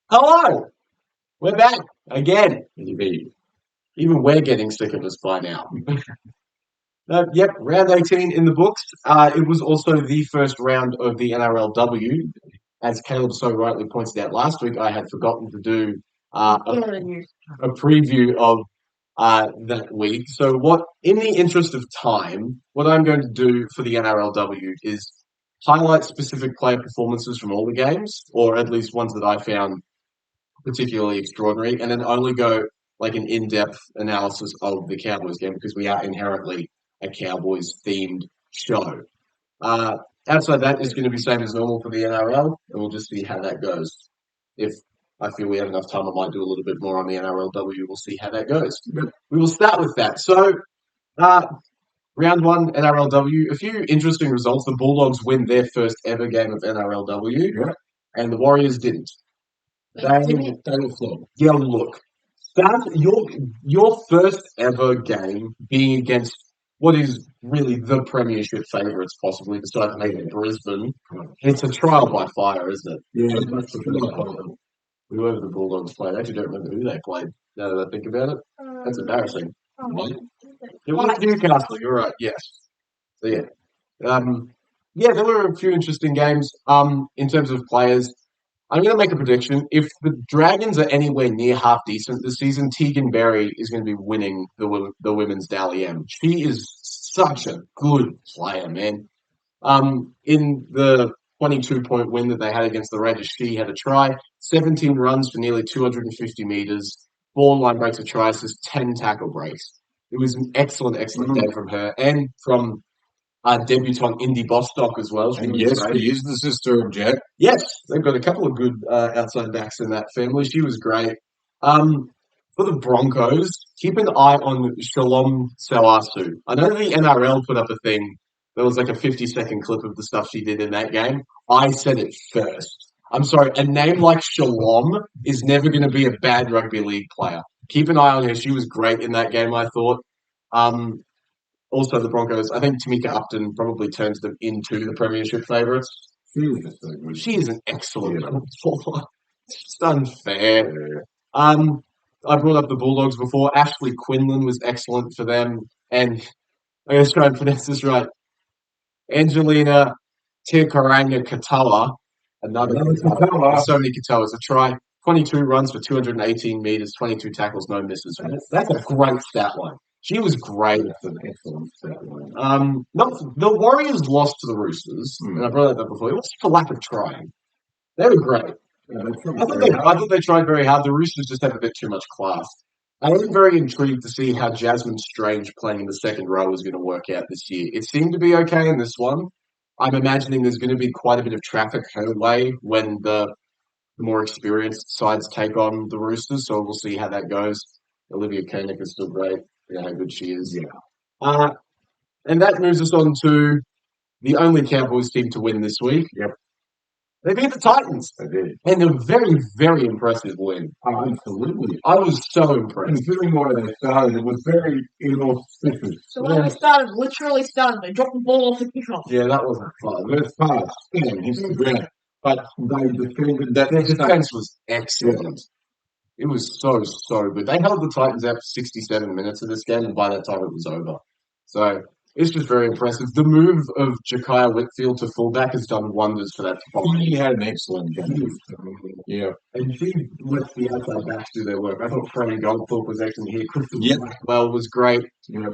Hello, we're back again. Even we're getting sick of us by now. Yep, round 18 in the books. It was also the first round of the NRLW. As Caleb so rightly pointed out last week, I had forgotten to do a preview of that week. So, in the interest of time, what I'm going to do for the NRLW is highlight specific player performances from all the games, or at least ones that I found particularly extraordinary, and then only go like an in-depth analysis of the Cowboys game because we are inherently a Cowboys themed show. Outside that is going to be same as normal for the NRL, and we'll just see how that goes. If I feel we have enough time, I might do a little bit more on the NRLW. We'll see how that goes. We will start with that. So, round one NRLW, a few interesting results. The Bulldogs win their first ever game of NRLW, and the Warriors didn't. They were flawed. Yeah, look, that's your first ever game being against what is really the premiership favourites, possibly besides maybe Brisbane. It's a trial by fire, isn't it? Yeah, whoever the Bulldogs played. I actually don't remember who they played. Now that I think about it, that's embarrassing. It was Newcastle. You're right. Yes. So yeah, there were a few interesting games. In terms of players. I'm going to make a prediction. If the Dragons are anywhere near half decent this season, Tegan Berry is going to be winning the women's Dally M. She is such a good player, man. In the 22-point win that they had against the Raiders, she had a try, 17 runs for nearly 250 meters, 4 line breaks of try assists, 10 tackle breaks. It was an excellent day from her and from debutante Indy Bostock as well. She is the sister of Jack. Yes, they've got a couple of good outside backs in that family. She was great. For the Broncos, keep an eye on Shalom Sawasu. I know the NRL put up a thing. There was like a 50-second clip of the stuff she did in that game. I said it first. I'm sorry, a name like Shalom is never going to be a bad rugby league player. Keep an eye on her. She was great in that game, I thought. Also, the Broncos, I think Tamika Upton probably turns them into the premiership favourites. She is an excellent player. It's unfair. I brought up the Bulldogs before. Ashley Quinlan was excellent for them. And I'm going to try and pronounce this right. Angelina Tirkaranga Katoa. Another Katoa. So many Katoas. A try. 22 runs for 218 metres, 22 tackles, no misses. That's a great stat line. She was great. That's an excellent stat line. The Warriors lost to the Roosters, and I brought that up before. It was for lack of trying. They were great. Yeah, I thought they tried very hard. The Roosters just had a bit too much class. I was very intrigued to see how Jasmine Strange playing in the second row was going to work out this year. It seemed to be okay in this one. I'm imagining there's going to be quite a bit of traffic her way when the more experienced sides take on the Roosters, so we'll see how that goes. Olivia Koenig is still great. Yeah, how good she is. Yeah. And that moves us on to the only Cowboys team to win this week. Yep. They beat the Titans. They did. And a very, very impressive win. Oh, absolutely. I was so impressed. Considering why they started, it was very inauspicious. So when they started, literally started, they dropped the ball off the kickoff. Yeah, that wasn't fun. First pass, he's the ground. But they defended that. Their defense was excellent. It was so good. They held the Titans out for 67 minutes of this game, and by that time it was over. So it's just very impressive. The move of Ja'Kiah Whitfield to fullback has done wonders for that. He had an excellent game. Yeah. And he lets the outside backs do their work. I thought Freddie Goldthorpe was actually here. Christopher Blackwell was great. Yeah.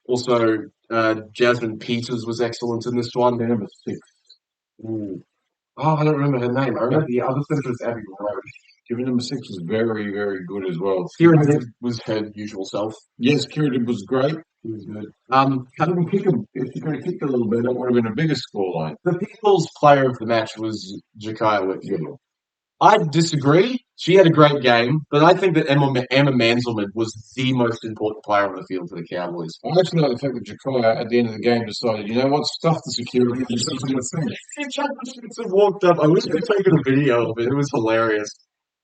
Also, Jasmine Peters was excellent in this one. Number 6. Ooh. Oh, I don't remember her name. I remember the other centre was Abby Roach. Given number 6 was very, very good as well. Kieran Hibb was her usual self. Yes, Kieran Hibb was great. He was good. Couldn't kick him. If you could have kicked a little bit, that would have been a bigger scoreline. The people's player of the match was Ja'Kiah Whitfield. I disagree. She had a great game, but I think that Emma Manselman was the most important player on the field for the Cowboys. I actually like the fact that Ja'Kiah, at the end of the game, decided, you know what, stuff the security. She walked up. I wish I could take a video of it. It was hilarious.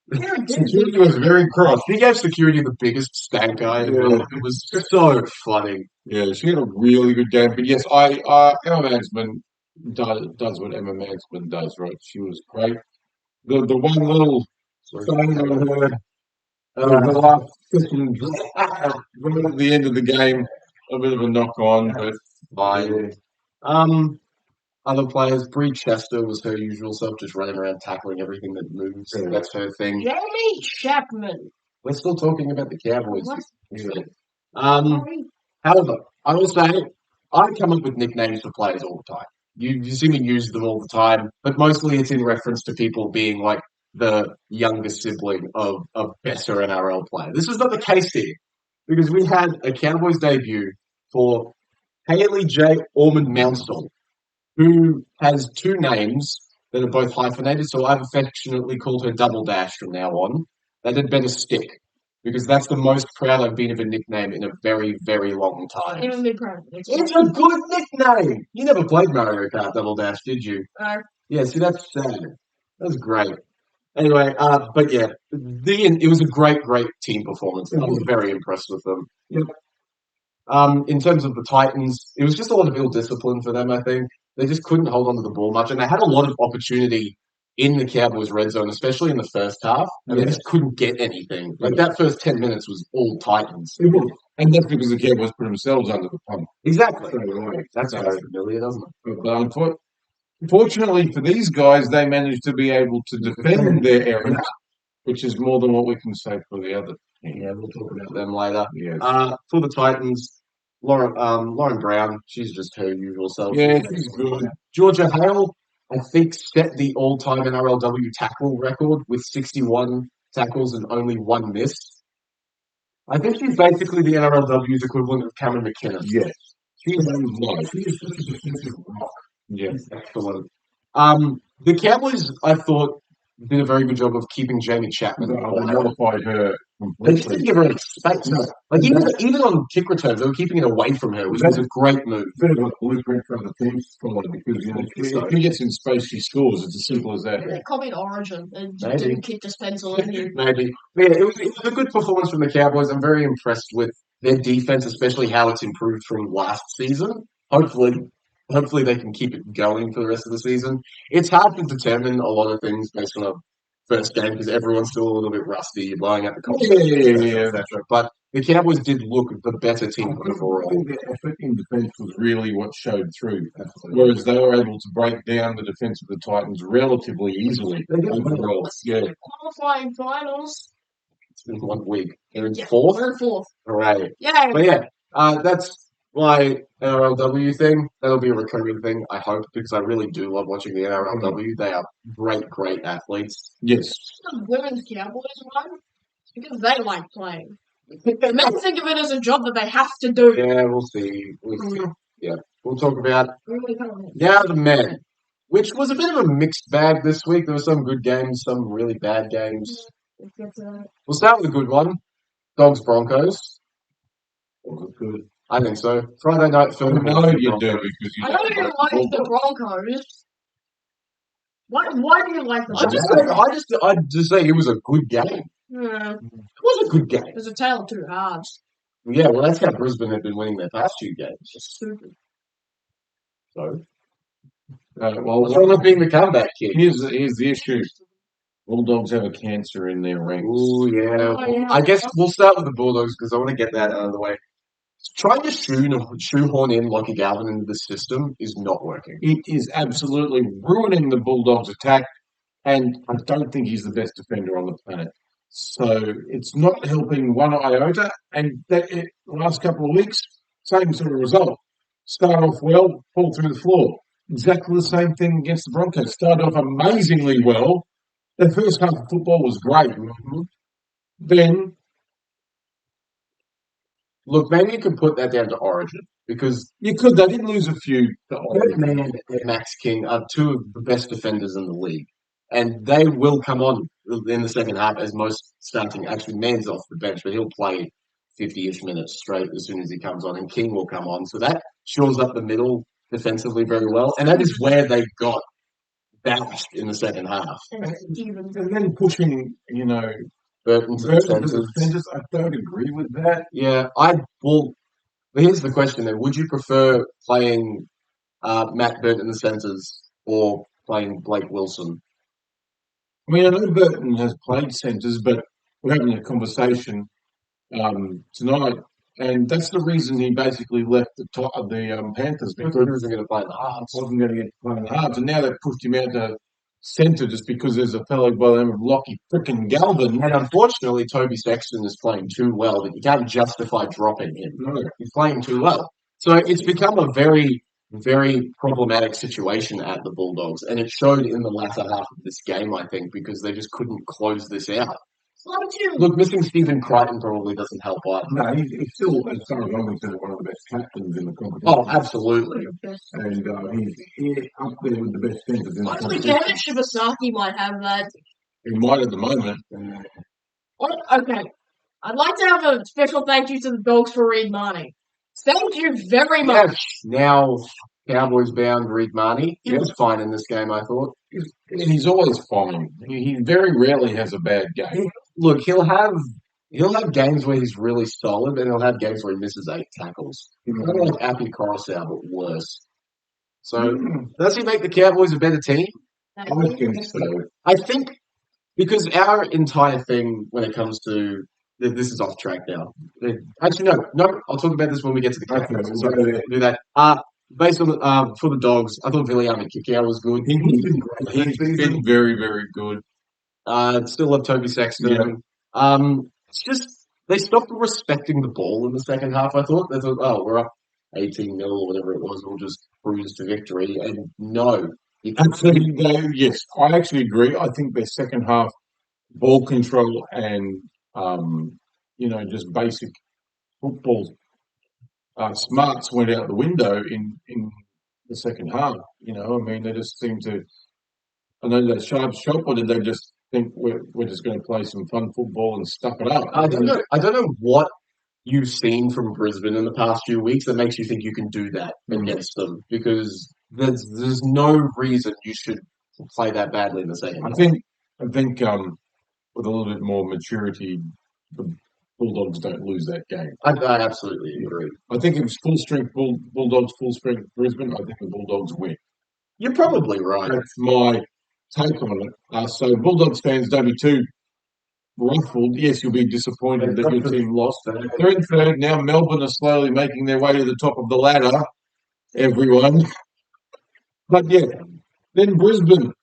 Security was very cross. He gave security the biggest stank eye. Yeah. It was so funny. Yeah, she had a really good game. But yes, Emma Mansman does what Emma Mansman does, right? She was great. The one little Saying on her the last second right at the end of the game, a bit of a knock on, but Fine. Other players, Bree Chester was her usual self, just running around tackling everything that moves. Yeah. That's her thing. Jamie Chapman. We're still talking about the Cowboys. What? yeah. However, I will say I come up with nicknames for players all the time. You see me use them all the time, but mostly it's in reference to people being like the younger sibling of a better NRL player. This was not the case here because we had a Cowboys debut for Haley J. Ormond-Mounsell, who has two names that are both hyphenated, so I've affectionately called her Double Dash from now on. That had better stick, because that's the most proud I've been of a nickname in a very, very long time. Even me proud. It's a good nickname! You never played Mario Kart Double Dash, did you? Yeah, see, that's sad. That's great. Anyway, but yeah, it was a great, great team performance. I was very impressed with them. Yep. In terms of the Titans, it was just a lot of ill discipline for them, I think. They just couldn't hold on to the ball much, and they had a lot of opportunity in the Cowboys' red zone, especially in the first half, and they just couldn't get anything. Like, that first 10 minutes was all Titans. It was. And that's because the Cowboys put themselves under the pump. Exactly. straight away. That's So, very familiar, doesn't it? but fortunately for these guys, they managed to be able to defend their errors, which is more than what we can say for the other team. Yeah, we'll talk about them later. Yes. For the Titans, Lauren Brown, she's just her usual self. Yeah, she's good. Georgia Hale, I think, set the all-time NRLW tackle record with 61 tackles and only one miss. I think she's basically the NRLW's equivalent of Cameron McKinnon. Yes. She's She's such a defensive rock. Yes. excellent. The Cowboys, I thought, did a very good job of keeping Jamie Chapman. I modified her They just completely. didn't give her any space. No. Like even on kick returns, they were keeping it away from her, which was a great move. Bit of a blueprint for other teams to follow because if she gets in space, she scores. It's as simple as that. They copied Origin and Maybe. didn't kick this pencil in here. Maybe. Yeah, it was a good performance from the Cowboys. I'm very impressed with their defense, especially how it's improved from last season. Hopefully they can keep it going for the rest of the season. It's hard to determine a lot of things based on a first game because everyone's still a little bit rusty. You're blowing out the confidence, etc. But the Cowboys did look the better team I overall. think their effort in defence was really what showed through. Whereas they were able to break down the defence of the Titans relatively easily overall. Yeah. Qualifying finals. It's been 1 week. They're in Yeah, fourth. we're in fourth. Hooray. Yeah. But yeah, that's my NRLW thing. That'll be a recurring thing, I hope, because I really do love watching the NRLW. They are great, great athletes. Yes. The women's Cowboys one. It's because they like playing. The men think of it as a job that they have to do. Yeah, we'll see. Yeah, we'll talk about Really kind of- now the men, which was a bit of a mixed bag this week. There were some good games, some really bad games. We'll start with a good one. Dogs Broncos. Was it good? I think so. Friday night I film. know you do because you I know you like the Broncos. Why do you like them? I just say it was a good game. Yeah. It was a good game. There's a tale of two halves. Yeah, well, that's how Brisbane had been winning their past 2 games. It's stupid. So, well, what's wrong with being the comeback kid? here's the issue. Bulldogs have a cancer in their ranks. Oh yeah. Oh, yeah. I guess we'll start with the Bulldogs because I want to get that out of the way. Trying to shoehorn in Lockie Galvin into the system is not working. It is absolutely ruining the Bulldogs' attack, and I don't think he's the best defender on the planet. So it's not helping one iota. And the last couple of weeks, same sort of result. Start off well, fall through the floor. Exactly the same thing against the Broncos. Started off amazingly well. The first half of football was great. Then, Look, maybe you could put that down to Origin because they did lose a few. Birdman and Max King are 2 of the best defenders in the league. And they will come on in the second half as most starting. Actually, Mann's off the bench, but he'll play 50-ish minutes straight as soon as he comes on, and King will come on. So that shores up the middle defensively very well. And that is where they got bashed in the second half. And then pushing, Burton to the versus the centres. defenders, I don't agree with that. Yeah, well, here's the question then. Would you prefer playing Matt Burton in the centres or playing Blake Wilson? I mean, I know Burton has played centres, but we're having a conversation tonight, and that's the reason he basically left the top of the Panthers, because He wasn't going to play the halves. wasn't going to get to play in the halves, and now they've pushed him out to centre just because there's a fellow by the name of Lockie frickin' Galvin. And unfortunately, Toby Sexton is playing too well that you can't justify dropping him. No. He's playing too well. So it's become a very, very problematic situation at the Bulldogs. And it showed in the latter half of this game, I think, because they just couldn't close this out. Look, missing Stephen Crichton probably doesn't help either. No, he's still, as far as I'm concerned, one of the best captains in the competition. Oh, absolutely. And he's up there with the best centres in the Honestly, competition. Kevin Shibasaki might have that. He might at the moment. Okay. I'd like to have a special thank you to the Dogs for Reed Marnie. Thank you very much. Yes, now Cowboys bound Reed Marnie. He was fine in this game, I thought. He's always fine. He very rarely has a bad game. Look, he'll have games where he's really solid, and he'll have games where he misses 8 tackles. Kind of like Appy Coruscant, but worse. So, does he make the Cowboys a better team? I think so. I think because our entire thing when it comes to this is off track now. Actually, no. I'll talk about this when we get to the Cowboys. Okay, So we'll do that. Based on for the Dogs, I thought Viliame Kikau was good. He's been great. He's been very, very good. Still love Toby Sexton. It's just they stopped respecting the ball in the second half. I thought they thought, oh, we're up 18-0 or whatever it was, we'll just cruise to victory. And no, Actually, yes, I actually agree. I think their second half ball control and just basic football smarts went out the window in the second half. I mean, they just seem to. I know that sharp shot, or did they just think we're just going to play some fun football and stuff it up? I don't know what you've seen from Brisbane in the past few weeks that makes you think you can do that against them, because there's no reason you should play that badly in the second half. I think with a little bit more maturity, the Bulldogs don't lose that game. I absolutely agree. I think it was full strength Bulldogs, full strength Brisbane. I think the Bulldogs win. You're probably right. That's my take on it. So Bulldogs fans, don't be too ruffled. Yes, you'll be disappointed that your team lost. They're in third now. Melbourne are slowly making their way to the top of the ladder. Everyone, but yeah, then Brisbane.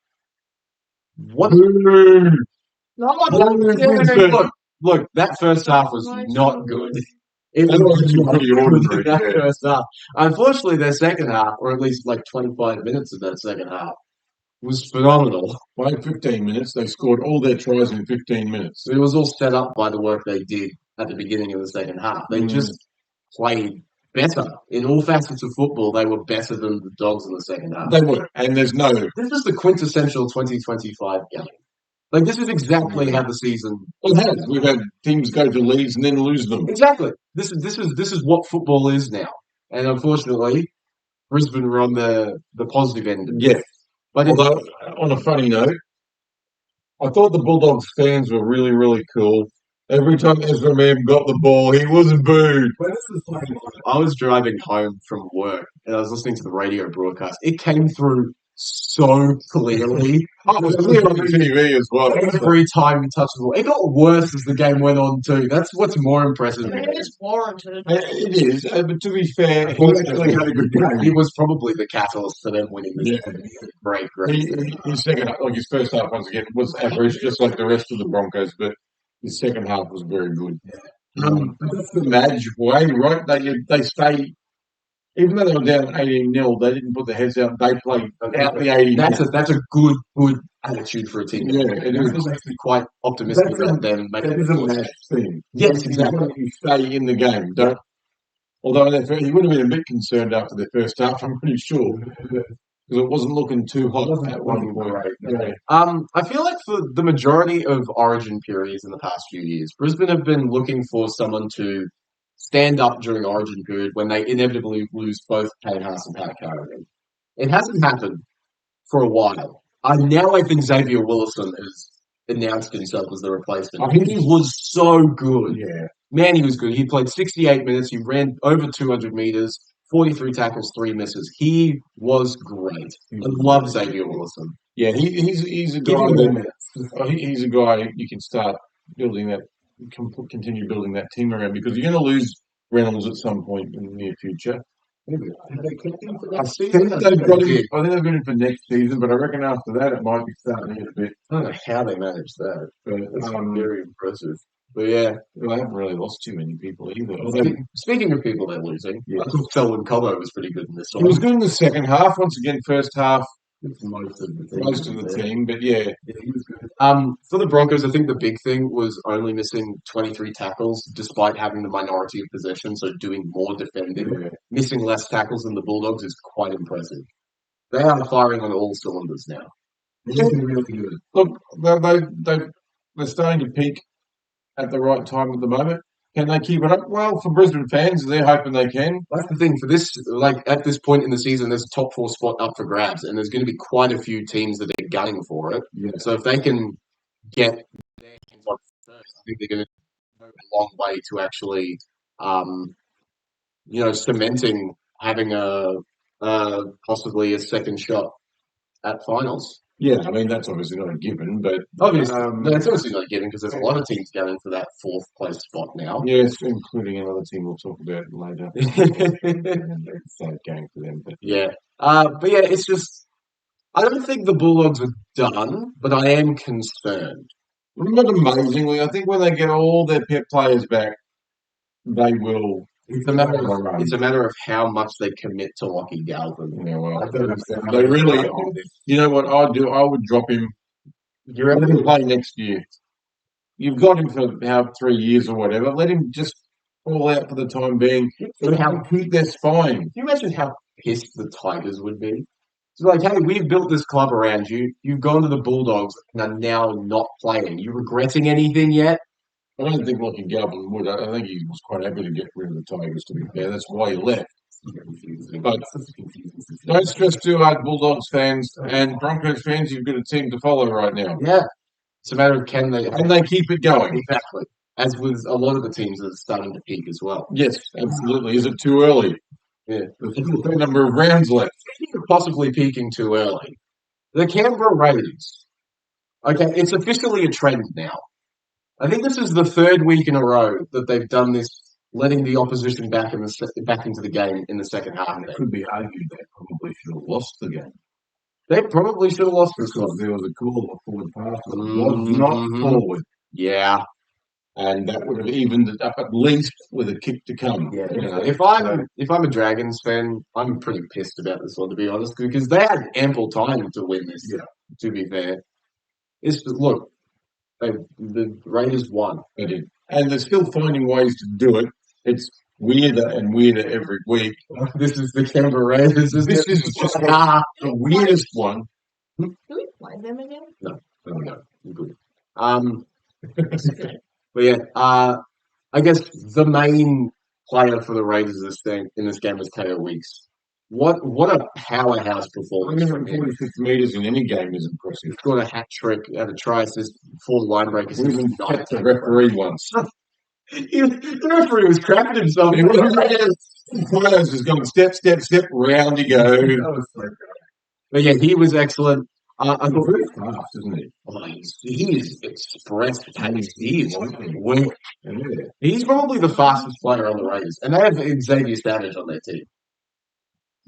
What? No, Look, that first half was not good. It That was pretty ordinary, that yeah. first half. Unfortunately, their second half, or at least like 25 minutes of that second half, was phenomenal. By 15 minutes, they scored all their tries in 15 minutes. It was all set up by the work they did at the beginning of the second half. They just played better. In all facets of football, they were better than the Dogs in the second half. They were, and there's no. This is the quintessential 2025 game. Like, this is exactly how the season. It has. We've had teams go to leads and then lose them. Exactly. This is what football is now. And unfortunately, Brisbane were on the positive end. Yeah. But Although, on a funny note, I thought the Bulldogs fans were really, really cool. Every time Ezra Mam got the ball, he wasn't booed. I was driving home from work and I was listening to the radio broadcast. It came through so clearly. Oh, it was clear on the TV as well. Every time he touched the ball. It got worse as the game went on too. That's what's more impressive. it is warranted. It is, but to be fair, he actually had a good game. He was probably the catalyst for them winning this Yeah. game. Great. His second half, like his first half, once again, was average, just like the rest of the Broncos, but his second half was very good. That's the Madge way, right? They stay, even though they were down 18-0, they didn't put their heads out. They played out the 80. That's a good attitude for a team. Yeah, it is. I was actually quite optimistic about them making That is a Madge thing. Yes, exactly. You stay in the game. Don't. Although he would have been a bit concerned after the first half, I'm pretty sure, because it wasn't looking too hot at one point. Yeah. I feel like for the majority of Origin periods in the past few years, Brisbane have been looking for someone to stand up during Origin period when they inevitably lose both Payne Haas and Pat Carrigan. It hasn't happened for a while. Now I think Xavier Willison has announced himself as the replacement. I think he was so good. Yeah. Man, he was good. He played 68 minutes. He ran over 200 meters, 43 tackles, 3 misses. He was great. I love Xavier Wilson. Yeah, he's a Give guy him more that he's a guy you can start building that, continue building that team around, because you're going to lose Reynolds at some point in the near future. Have they kept him for that I season? think they've got him. I think they've got him for next season, but I reckon after that it might be starting to get a bit. I don't know how they managed that. But That's very impressive. But yeah, they haven't really lost too many people either. speaking of people they're losing, Yeah. I thought Selwyn Cobbo was pretty good in this He one. was good in the second half. Once again, first half, Most of the team, but yeah. Yeah, he was good. For the Broncos, I think the big thing was only missing 23 tackles, despite having the minority of possession, so doing more defending. Yeah. Missing less tackles than the Bulldogs is quite impressive. They are firing on all cylinders now. They're looking really good. Look, they're starting to peak at the right time at the moment. Can they keep it up? Well, for Brisbane fans, they're hoping they can. That's the thing for this, like at this point in the season, there's a top 4 spot up for grabs, and there's going to be quite a few teams that are gunning for it. Yeah. So if they can get their hands on first, I think they're going to go a long way to actually, cementing having possibly a second shot at finals. Yeah, I mean, that's obviously not a given, but Obviously, it's obviously not a given because there's a lot of teams going for that 4th place spot now. yes, including another team we'll talk about later. It's sad game for them. But Yeah. But yeah, it's just, I don't think the Bulldogs are done, but I am concerned. not amazingly, I think when they get all their players back, they will. It's a matter of how much they commit to Lockie Galvin. Yeah, well, I don't understand. they really. You know what I'd do? I would drop him. You're Let him play next year. You've got him for 3 years or whatever. Let him just fall out for the time being. Let him keep their spine. Can you imagine how pissed the Tigers would be? It's like, hey, we've built this club around you. You've gone to the Bulldogs and are now not playing. You regretting anything yet? I don't think Lockie Galvin would. I think he was quite happy to get rid of the Tigers, to be fair. That's why he left. But don't stress too hard, Bulldogs fans and Broncos fans. You've got a team to follow right now. Yeah. It's a matter of can they keep it going? Exactly. As with a lot of the teams that are starting to peak as well. Yes, absolutely. Is it too early? Yeah. There's a fair number of rounds left. Speaking of possibly peaking too early, the Canberra Raiders. Okay, it's officially a trend now. I think this is the 3rd week in a row that they've done this, letting the opposition back into the game in the second half. It could be argued they probably should have lost the game. They probably should have lost this one. Because there was a call of a forward pass that was not forward. Yeah. And that would have evened it up at least with a kick to come. Yeah. If I'm a Dragons fan, I'm pretty pissed about this one, to be honest, because they had ample time to win this. Yeah. To be fair, look, the Raiders won. They did, and they're still finding ways to do it. It's weirder and weirder every week. This is the Canberra Raiders. This is just the weirdest one. Do we play them again? No, good. But yeah, I guess the main player for the Raiders in this game was K.O. Weeks. What a powerhouse performance! 146 meters in any game is impressive. He's got a hat trick, had a try assist, 4 line breakers. He even kept the referee once. The referee was crapping himself. Players has gone step, round you go. But yeah, he was excellent. I thought very fast, isn't he? Oh, he is express pace. He is quick. He's probably the fastest player on the Raiders, and they have Xavier Savage on their team.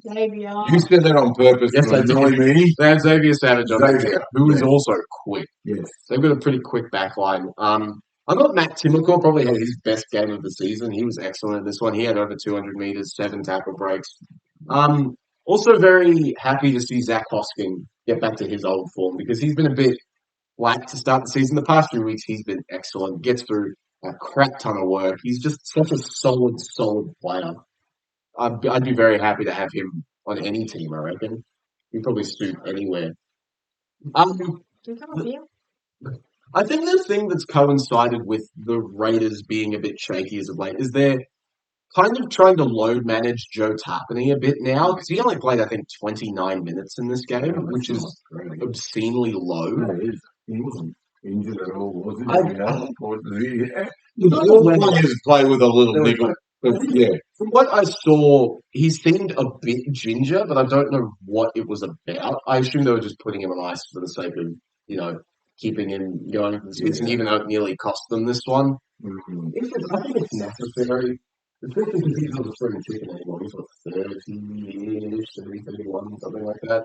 Xavier. You said that on purpose Yes, to annoy me. They have Xavier Savage on their team, who is also quick. Yes. They've got a pretty quick back line. I thought Matt Timmercore probably had his best game of the season. He was excellent in this one. He had over 200 meters, 7 tackle breaks. Also very happy to see Zach Hosking get back to his old form because he's been a bit whack to start the season. The past few weeks, he's been excellent. Gets through a crap ton of work. He's just such a solid player. I'd be very happy to have him on any team, I reckon. He'd probably suit anywhere. Do you come up here? I think the thing that's coincided with the Raiders being a bit shaky as of late is they're kind of trying to load manage Joe Tarpany a bit now because he only played, I think, 29 minutes in this game, which is obscenely low. No, he wasn't injured at all, was he? All players play with a little niggle. But yeah, From what I saw, he seemed a bit ginger, but I don't know what it was about. I assume they were just putting him on ice for the sake of, keeping him going for the season, even though it nearly cost them this one. mhm. I think it's necessary. Especially because he's not a spring chicken anymore. He's what, 30-ish, 30, 31, something like that.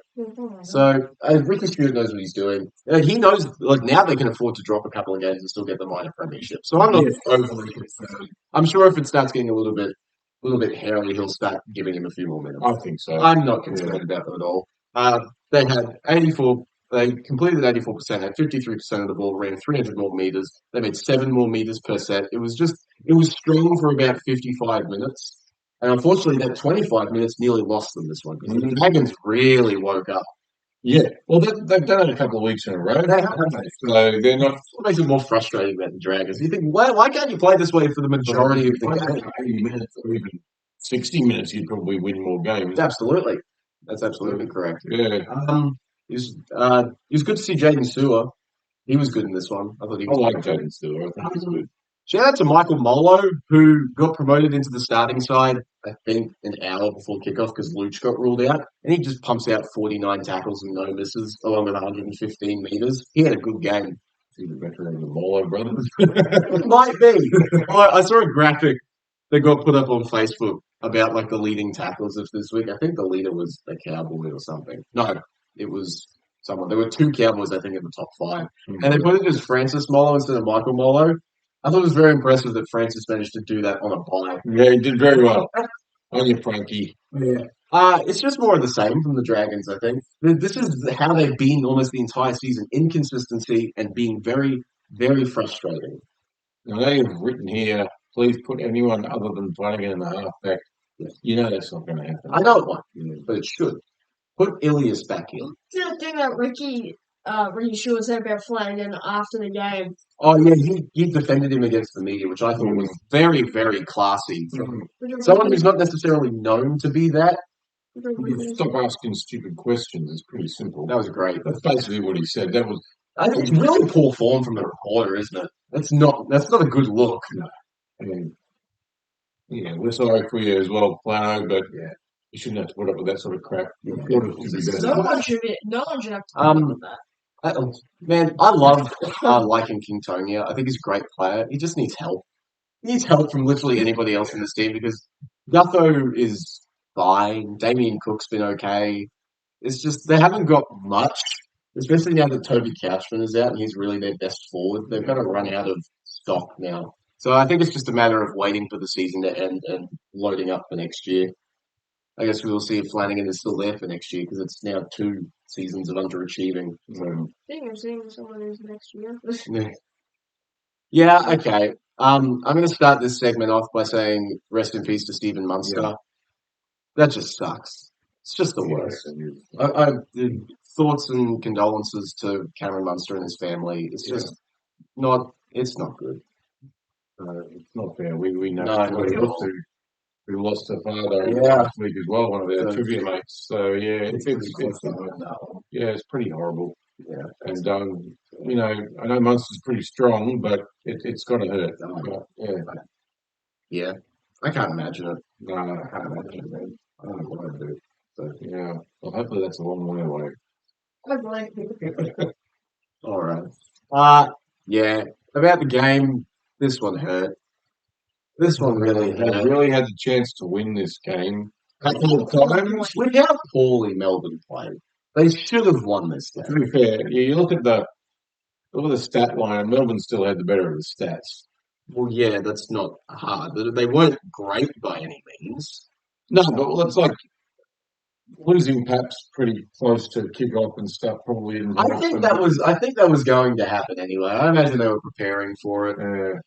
So Ricky Stewart knows what he's doing. He knows, like, now they can afford to drop a couple of games and still get the minor premiership. So I'm not overly concerned. I'm sure if it starts getting a little bit hairy, he'll start giving him a few more minutes. I think so. I'm not concerned about them at all. They had 84. They completed 84%, had 53% of the ball, ran 300 more meters. They made 7 more meters per set. It was strong for about 55 minutes. And unfortunately, that 25 minutes nearly lost them this one because the Dragons really woke up. Yeah, well, they've done it a couple of weeks in a row. They have, haven't they? So they're not. What makes it more frustrating about the Dragons? You think, why can't you play this way for the majority of the game? 80 minutes or even 60 minutes, you'd probably win more games. Absolutely. That's absolutely correct. Yeah. It was good to see Jaden Sewer. He was good in this one. I thought he I was like Jaden Stewart. I think he's good. Shout out to Michael Molo, who got promoted into the starting side, I think, an hour before kickoff because Luch got ruled out. And he just pumps out 49 tackles and no misses, along with 115 meters. He had a good game. He's a veteran of the Molo brothers. It might be. I saw a graphic that got put up on Facebook about like the leading tackles of this week. I think the leader was a Cowboy or something. No, it was someone. There were 2 Cowboys, I think, in the top 5. And they put it as Francis Molo instead of Michael Molo. I thought it was very impressive that Francis managed to do that on a bye. Yeah, he did very well. On you, Frankie. Yeah. It's just more of the same from the Dragons, I think. This is how they've been almost the entire season. Inconsistency and being very, very frustrating. Now, they have written here, please put anyone other than Flanagan in the halfback. You know that's not going to happen. I know it won't, but it should. Put Ilias back in. The thing that Ricky Stewart said about Flanagan after the game. Oh, yeah, he defended him against the media, which I thought was very, very classy. From someone who's not necessarily known to be that. Stop asking stupid questions. It's pretty simple. That was great. That's basically what he said. That was. I think it's really poor form from the reporter, isn't it? That's not a good look. No. I mean, yeah, we're sorry for you as well, Plano, but Yeah. you shouldn't have to put up with that sort of crap. Yeah. Reporters should be better. No one should have to put up with that. Man, I love liking King Tonia. I think he's a great player. He just needs help. He needs help from literally anybody else in this team because Gutho is fine. Damien Cook's been okay. It's just they haven't got much, especially now that Toby Couchman is out and he's really their best forward. They've got to run out of stock now. So I think it's just a matter of waiting for the season to end and loading up for next year. I guess we will see if Flanagan is still there for next year because it's now 2 seasons of underachieving. I think I'm seeing someone who's next year. Yeah, okay. I'm going to start this segment off by saying rest in peace to Stephen Munster. Yeah. That just sucks. It's just the worst. Thoughts and condolences to Cameron Munster and his family. It's just not. It's not good. It's not fair. We know No, somebody else who lost her father last week as well, one of their trivia mates. So yeah, it's pretty horrible. Yeah, and I know Munster's pretty strong, but it's got to hurt. Yeah, I can't imagine it. No, I can't imagine it, man. I don't know what I'd do. So yeah, well, hopefully that's a long way away. All right. Yeah. About the game, this one hurt. This one really They hurt. really had the chance to win this game. Couple of times. Look how poorly Melbourne played. They should have won this To game. be fair, you look at the stat line. Melbourne still had the better of the stats. Well, yeah, that's not hard. They weren't great by any means. No, but it's like losing perhaps pretty close to kick off and stuff. Probably didn't. I think that was going to happen anyway. I imagine they were preparing for it.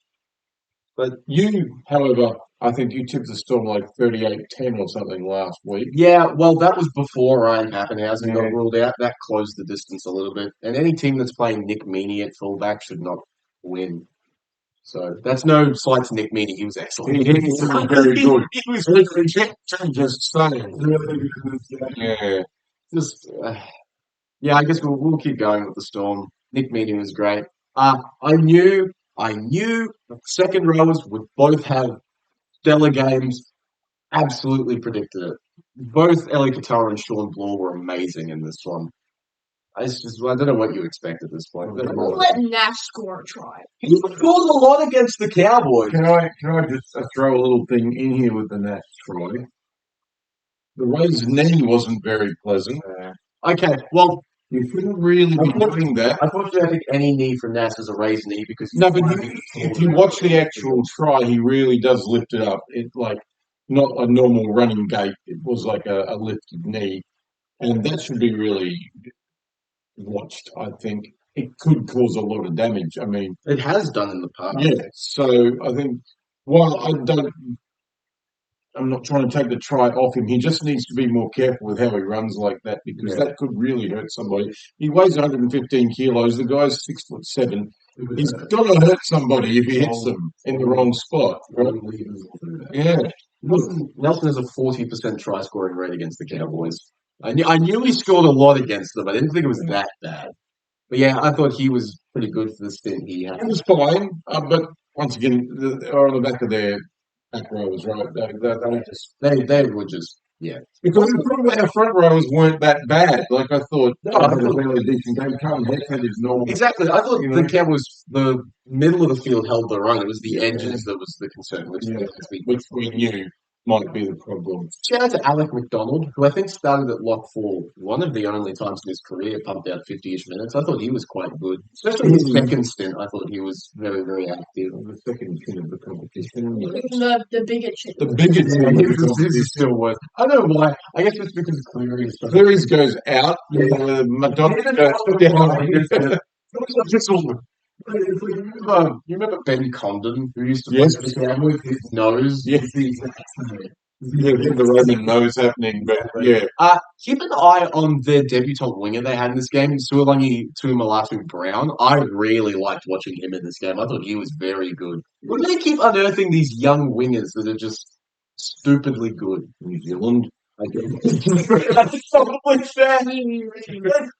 But you, however, I think you tipped the Storm like 38-10 or something last week. Yeah, well, that was before Ryan Pappenhausen got ruled out. That closed the distance a little bit. And any team that's playing Nick Meaney at fullback should not win. So that's no slight to Nick Meaney. He was excellent. He was very good. He was Just saying. Yeah. just yeah. I guess we'll keep going with the Storm. Nick Meaney was great. I knew the second rowers would both have stellar games. Absolutely predicted it. Both Ellie Katara and Sean Bloor were amazing in this one. I don't know what you expect at this point. We'll let Nash score a try. He scored a lot against the Cowboys. Can I just throw a little thing in here with the Nash try? The raised knee wasn't very pleasant. Okay, well, You shouldn't really be doing that. unfortunately, I think any knee from Nash is a raised knee because No, but if you watch the actual try, he really does lift it up. It's like not a normal running gait. It was like a lifted knee. And that should be really watched, I think. It could cause a lot of damage. I mean, it has done in the past. yeah. So I think while I'm not trying to take the try off him. He just needs to be more careful with how he runs like that because that could really hurt somebody. He weighs 115 kilos. The guy's 6'7". He's going to hurt somebody if he hits them in the wrong spot. Right? Yeah. Nelson has a 40% try scoring rate against the Cowboys. I knew he scored a lot against them. I didn't think it was that bad. But yeah, I thought he was pretty good for the stint he had. It was fine, but once again, they're on the back of their back rows, right? They were just, yeah. Because our front rows weren't that bad. Like I thought, I had a really decent game. Cohen had his normal. Exactly. I thought the Cowboys, the middle of the field held their own. It was the edges that was the concern, which we knew might be the problem. Shout out to Alec McDonald, who I think started at lock for one of the only times in his career, pumped out 50-ish minutes. I thought he was quite good. Especially his second stint, I thought he was very, very active. The second chin of the competition. The bigger chin. The bigger chin. This is still worse. I don't know why. I guess it's because Cleary's goes out. McDonald goes down. You remember Ben Condon, who used to play the Cowboys? His nose. Yes, the Roman nose happening, but yeah. Keep an eye on their debutant winger they had in this game, Suolangi Tuimalatu Brown. I really liked watching him in this game. I thought he was very good. Why do they keep unearthing these young wingers that are just stupidly good? New Zealand. That's probably fair.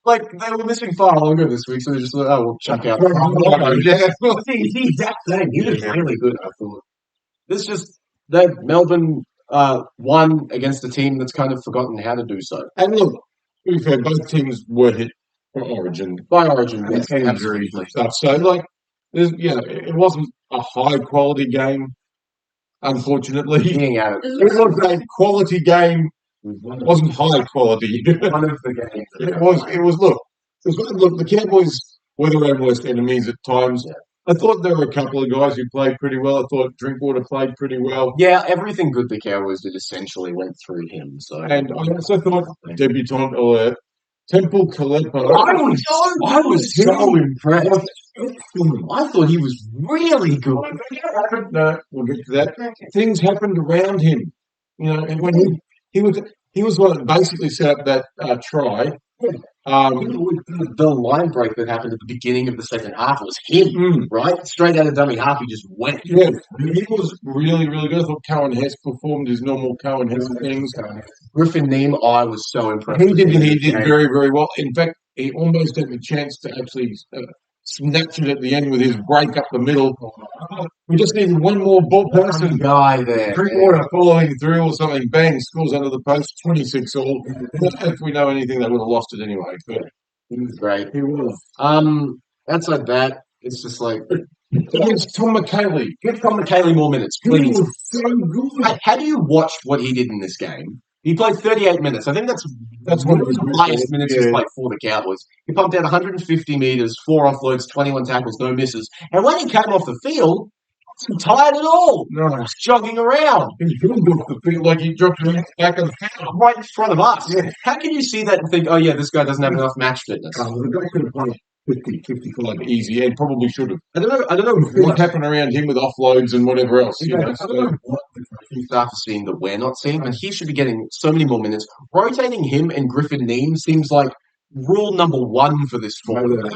Like, they were missing far longer this week, so they just thought, oh, we'll chuck out. He's that same. He was really good, I thought. This just, Melbourne won against a team that's kind of forgotten how to do so. And look, to be fair, both teams were hit by Origin. Yes, injuries and stuff. So, like, it wasn't a high-quality game, unfortunately. It was a quality game. It wasn't high quality. One of the games. It was. Look, the Cowboys were their own worst enemies at times. Yeah. I thought there were a couple of guys who played pretty well. I thought Drinkwater played pretty well. Yeah, everything good the Cowboys did essentially went through him. So, and I also thought debutant alert. Temple Kalepa. I was so impressed. I thought he was really good. No, we'll get to that. Things happened around him. And when he was one that basically set up that try. The line break that happened at the beginning of the second half was him, right? Straight out of dummy half, he just went. Yeah, he was really, really good. I thought Cohen Hess performed his normal Cohen Hess things. Griffin Neem, I was so impressed. He did very, very well. In fact, he almost had the chance to actually snatch it at the end with his break up the middle. We just needed one more ball pass and guy there. Drinkwater following through or something. Bang, scores under the post, 26 all. If we know anything, they would have lost it anyway. But he was great. He was. Outside that, it's just like against Tom McKaylee. Give Tom McKaylee more minutes, please. He was so good. Had you watched what he did in this game? He played 38 minutes. I think that's one of his highest minutes he's played for the Cowboys. He pumped out 150 meters, 4 offloads, 21 tackles, no misses. And when he came off the field, he wasn't tired at all. No. He was jogging around. He dropped off the field like he dropped it back of the field. Right in front of us. Yeah. How can you see that and think, oh yeah, this guy doesn't have enough match fitness? The guy could have played 50, 55 easy and probably should have. I don't know what happened around him with offloads and whatever else. I don't know what the staff are seeing that we're not seeing, but he should be getting so many more minutes. Rotating him and Griffin Neem seems like rule number 1 for this format.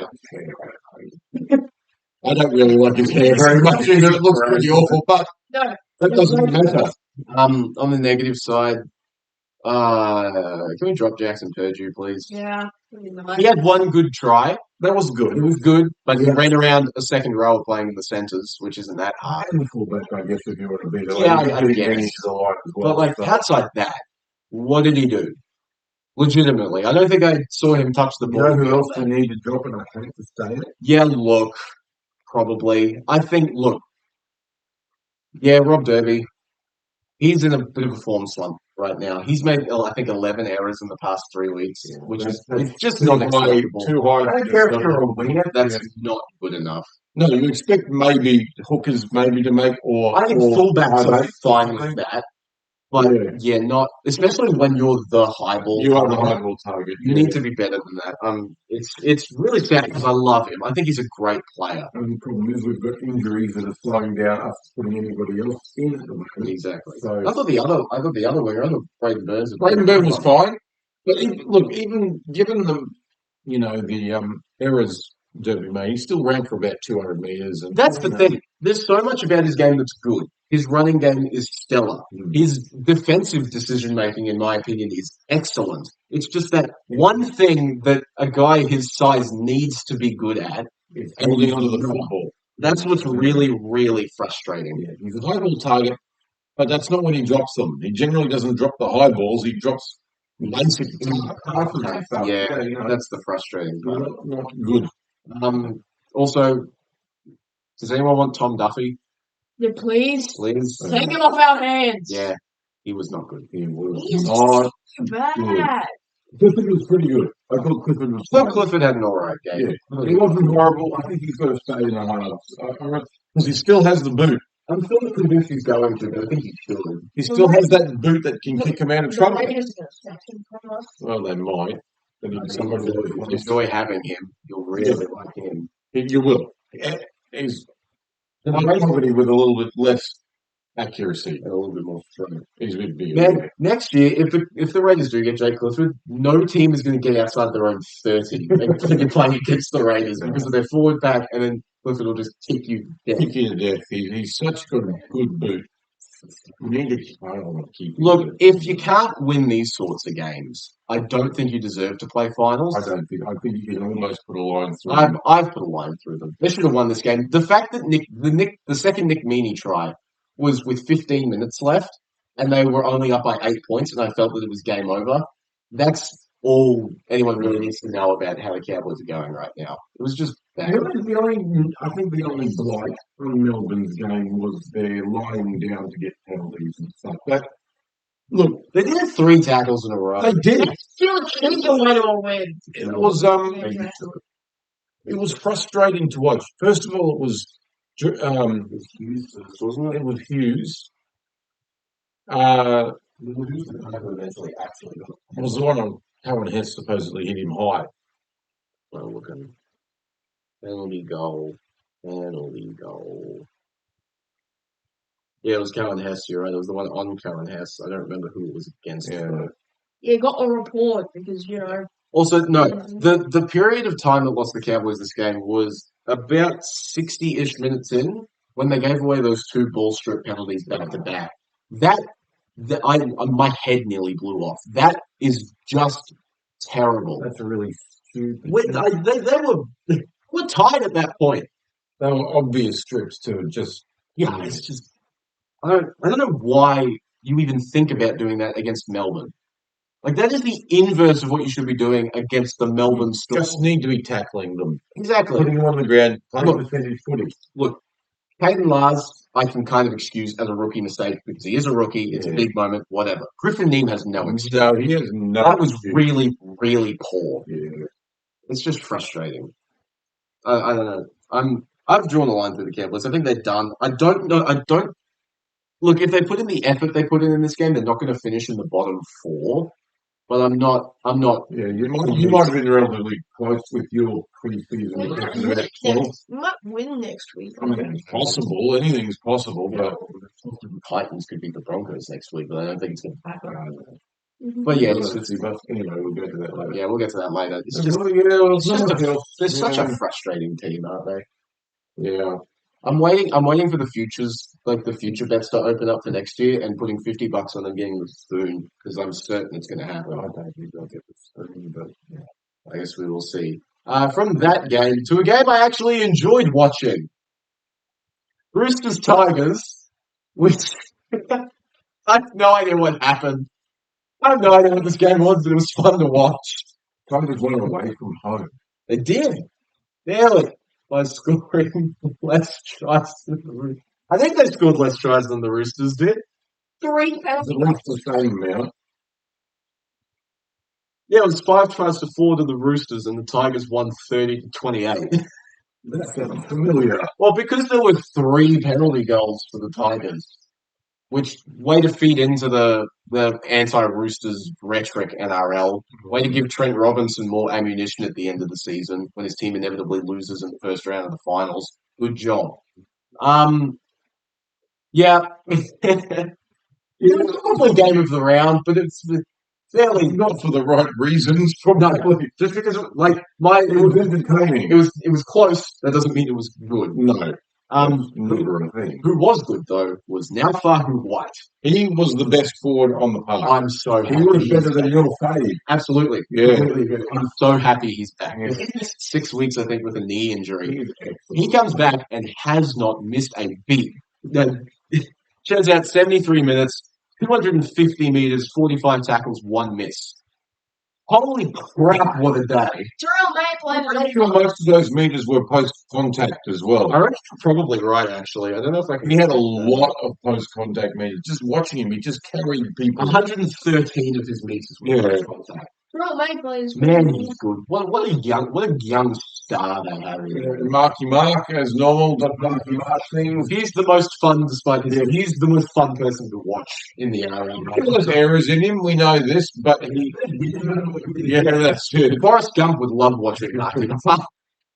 I don't really like his hair very much. It looks pretty awful, but that doesn't matter. On the negative side, Can we drop Jackson Purdue, please? Yeah. He had one good try. That was good. It was good, but he Yeah. ran around a second row playing in the centres, which isn't that hard. And fullback, I guess, if you want to be the Yeah, way. I Getting guess. into the line as well. But like so. outside that, what did he do? Legitimately, I don't think I saw him touch the You know ball. who else we need to drop, and I hate to say it? Yeah, look, probably. I think, look, yeah, Rob Derby, he's in a bit of a form slump right now. He's made, I think, 11 errors in the past 3 weeks, which is it's just not acceptable. Too high. I don't care if you're a winger. That's not good enough. No, you expect maybe hookers maybe to make or I think or fullbacks are highlights or fine something. with that, but yeah, not especially when you're the high ball. You are the target. high ball target. You need to be better than that. It's really sad because I love him. I think he's a great player. And the problem is we've got injuries that are slowing down us putting anybody else in at the moment. Exactly. So I thought the other winger, I thought Braden Burns. Braden Burn was fine, but look, even given the the errors Derby made, he still ran for about 200 meters. And That's the thing. There's so much about his game that's good. His running game is stellar. His defensive decision making, in my opinion, is excellent. It's just that one thing that a guy his size needs to be good at It's holding onto the football. That's what's really, really frustrating. Yeah, he's a high ball target, but that's not when he drops them. He generally doesn't drop the high balls. He drops basic half of that stuff. Yeah, that's the frustrating part. Not good. Also, does anyone want Tom Duffy? Yeah, please. Please? Take him off our hands. Yeah, he was not good. He was He's not bad. good. Clifford was pretty good. I thought Clifford was Phil fine. Clifford had an alright game. Yeah, he wasn't horrible. I think he's got to stay in the halves because he still has the boot. I'm still not convinced he's going to, but I think he should. He still has that boot that can kick him out of The trouble. Raiders are gonna sack him from us. Well, they might. But somebody Enjoy having him. You'll really like him. you will. He's probably with a little bit less accuracy. And a little bit more strength. He's a bit bigger. Man, next year, if the Raiders do get Jay Clifford, no team is going to get outside their own 30 and be playing against the Raiders because of their forward pack, and then Clifford will just kick you down. Kick you to death. He's such a good boot. You need to keep Look, if you can't win these sorts of games, I don't think you deserve to play finals. I think you can almost put a line through. I've put a line through them. They should have won this game. The fact that the second Nick Meaney try was with 15 minutes left, and they were only up by 8 points, and I felt that it was game over. That's all anyone really needs to know about how the Cowboys are going right now. It was just bad. I think the only blight on Melbourne's game was their lying down to get penalties and stuff. But look, They did have 3 tackles in a row. they did. Still choose the way to a win. It was frustrating to watch. First of all, it was Hughes, wasn't it was Hughes. Hughes eventually actually got It was the one on Cowan Hess supposedly hit him high. well looking. Penalty goal. Yeah, it was Cowan Hess, you're right. It was the one on Cowan Hess. I don't remember who it was against. Yeah, got a report because, Also, no, the period of time that lost the Cowboys this game was about 60-ish minutes in when they gave away those 2 ball strip penalties back to back. My head nearly blew off. That is just terrible. That's a really stupid. They were tied at that point. They were obvious strips too. Yeah, it's just I don't know why you even think about doing that against Melbourne. Like that is the inverse of what you should be doing against the Melbourne Storm. Just need to be tackling them, Exactly. putting them on the ground, playing percentage footy. Look, Peyton Lars, I can kind of excuse as a rookie mistake because he is a rookie. It's a big moment, whatever. Griffin Neem has no excuse. No, he has no. That was really, really poor. Yeah. It's just frustrating. I don't know. I've drawn a line through the Cowboys. I think they're done. I don't know. Look, if they put in the effort they put in this game, they're not going to finish in the bottom 4. But I'm not. Yeah, you might have been relatively close with your preseason. might win next week. I mean, it's possible. Anything's possible, but The Titans could beat the Broncos next week, but I don't think it's going to happen. Mhm. But yeah, anyway, we'll get to that later. Yeah, we'll get to that later. It's just they're such a frustrating team, aren't they? Yeah. I'm waiting for the futures like the future bets to open up for next year and putting $50 on them getting the spoon because I'm certain it's going to happen. I don't think they'll get the spoon, but yeah. I guess we will see. From that game to a game I actually enjoyed watching. Roosters Tigers, which I have no idea what happened. I have no idea what this game was, but it was fun to watch. Tigers went away from home. They did. Barely. By scoring less tries than the Roosters. I think they scored less tries than the Roosters did. 3 It's penalty at least the same amount. Yeah, it was 5 tries to 4 to the Roosters, and the Tigers won 30-28. That sounds familiar. Well, because there were 3 penalty goals for the Tigers, which way to feed into the anti-Roosters rhetoric NRL, way to give Trent Robinson more ammunition at the end of the season when his team inevitably loses in the first round of the finals. Good job. Yeah. It's probably game of the round, but it's fairly Not for the right reasons, probably. just because It was entertaining. it was close. That doesn't mean it was good. No. Who, Never a thing. who was good though was now Fahu White. He was the best forward on the park. I'm so He happy. was he's better than back. your fade. Absolutely. Yeah. Completely. I'm so happy he's back. Yeah. He missed 6 weeks, I think, with a knee injury. He is excellent. He comes back and has not missed a beat. Turns out 73 minutes, 250 meters, 45 tackles, 1 miss. Holy crap, what a day. Terrell May played I'm pretty sure most of those meters were post-contact as well. I reckon you're probably right, actually. I don't know if I can. He had a lot of post-contact meters. Just watching him, he just carried people. 113 of his meters were Yeah. post-contact. Terrell May plays. Man, he's good. What a young star they have. Marky Mark, as normal, does Marky Mark things. He's the most fun, despite his. He's the most fun person to watch in the NRL. There's errors in him, we know this, but he. Yeah, that's it. Forrest Gump would love watching Marky Mark.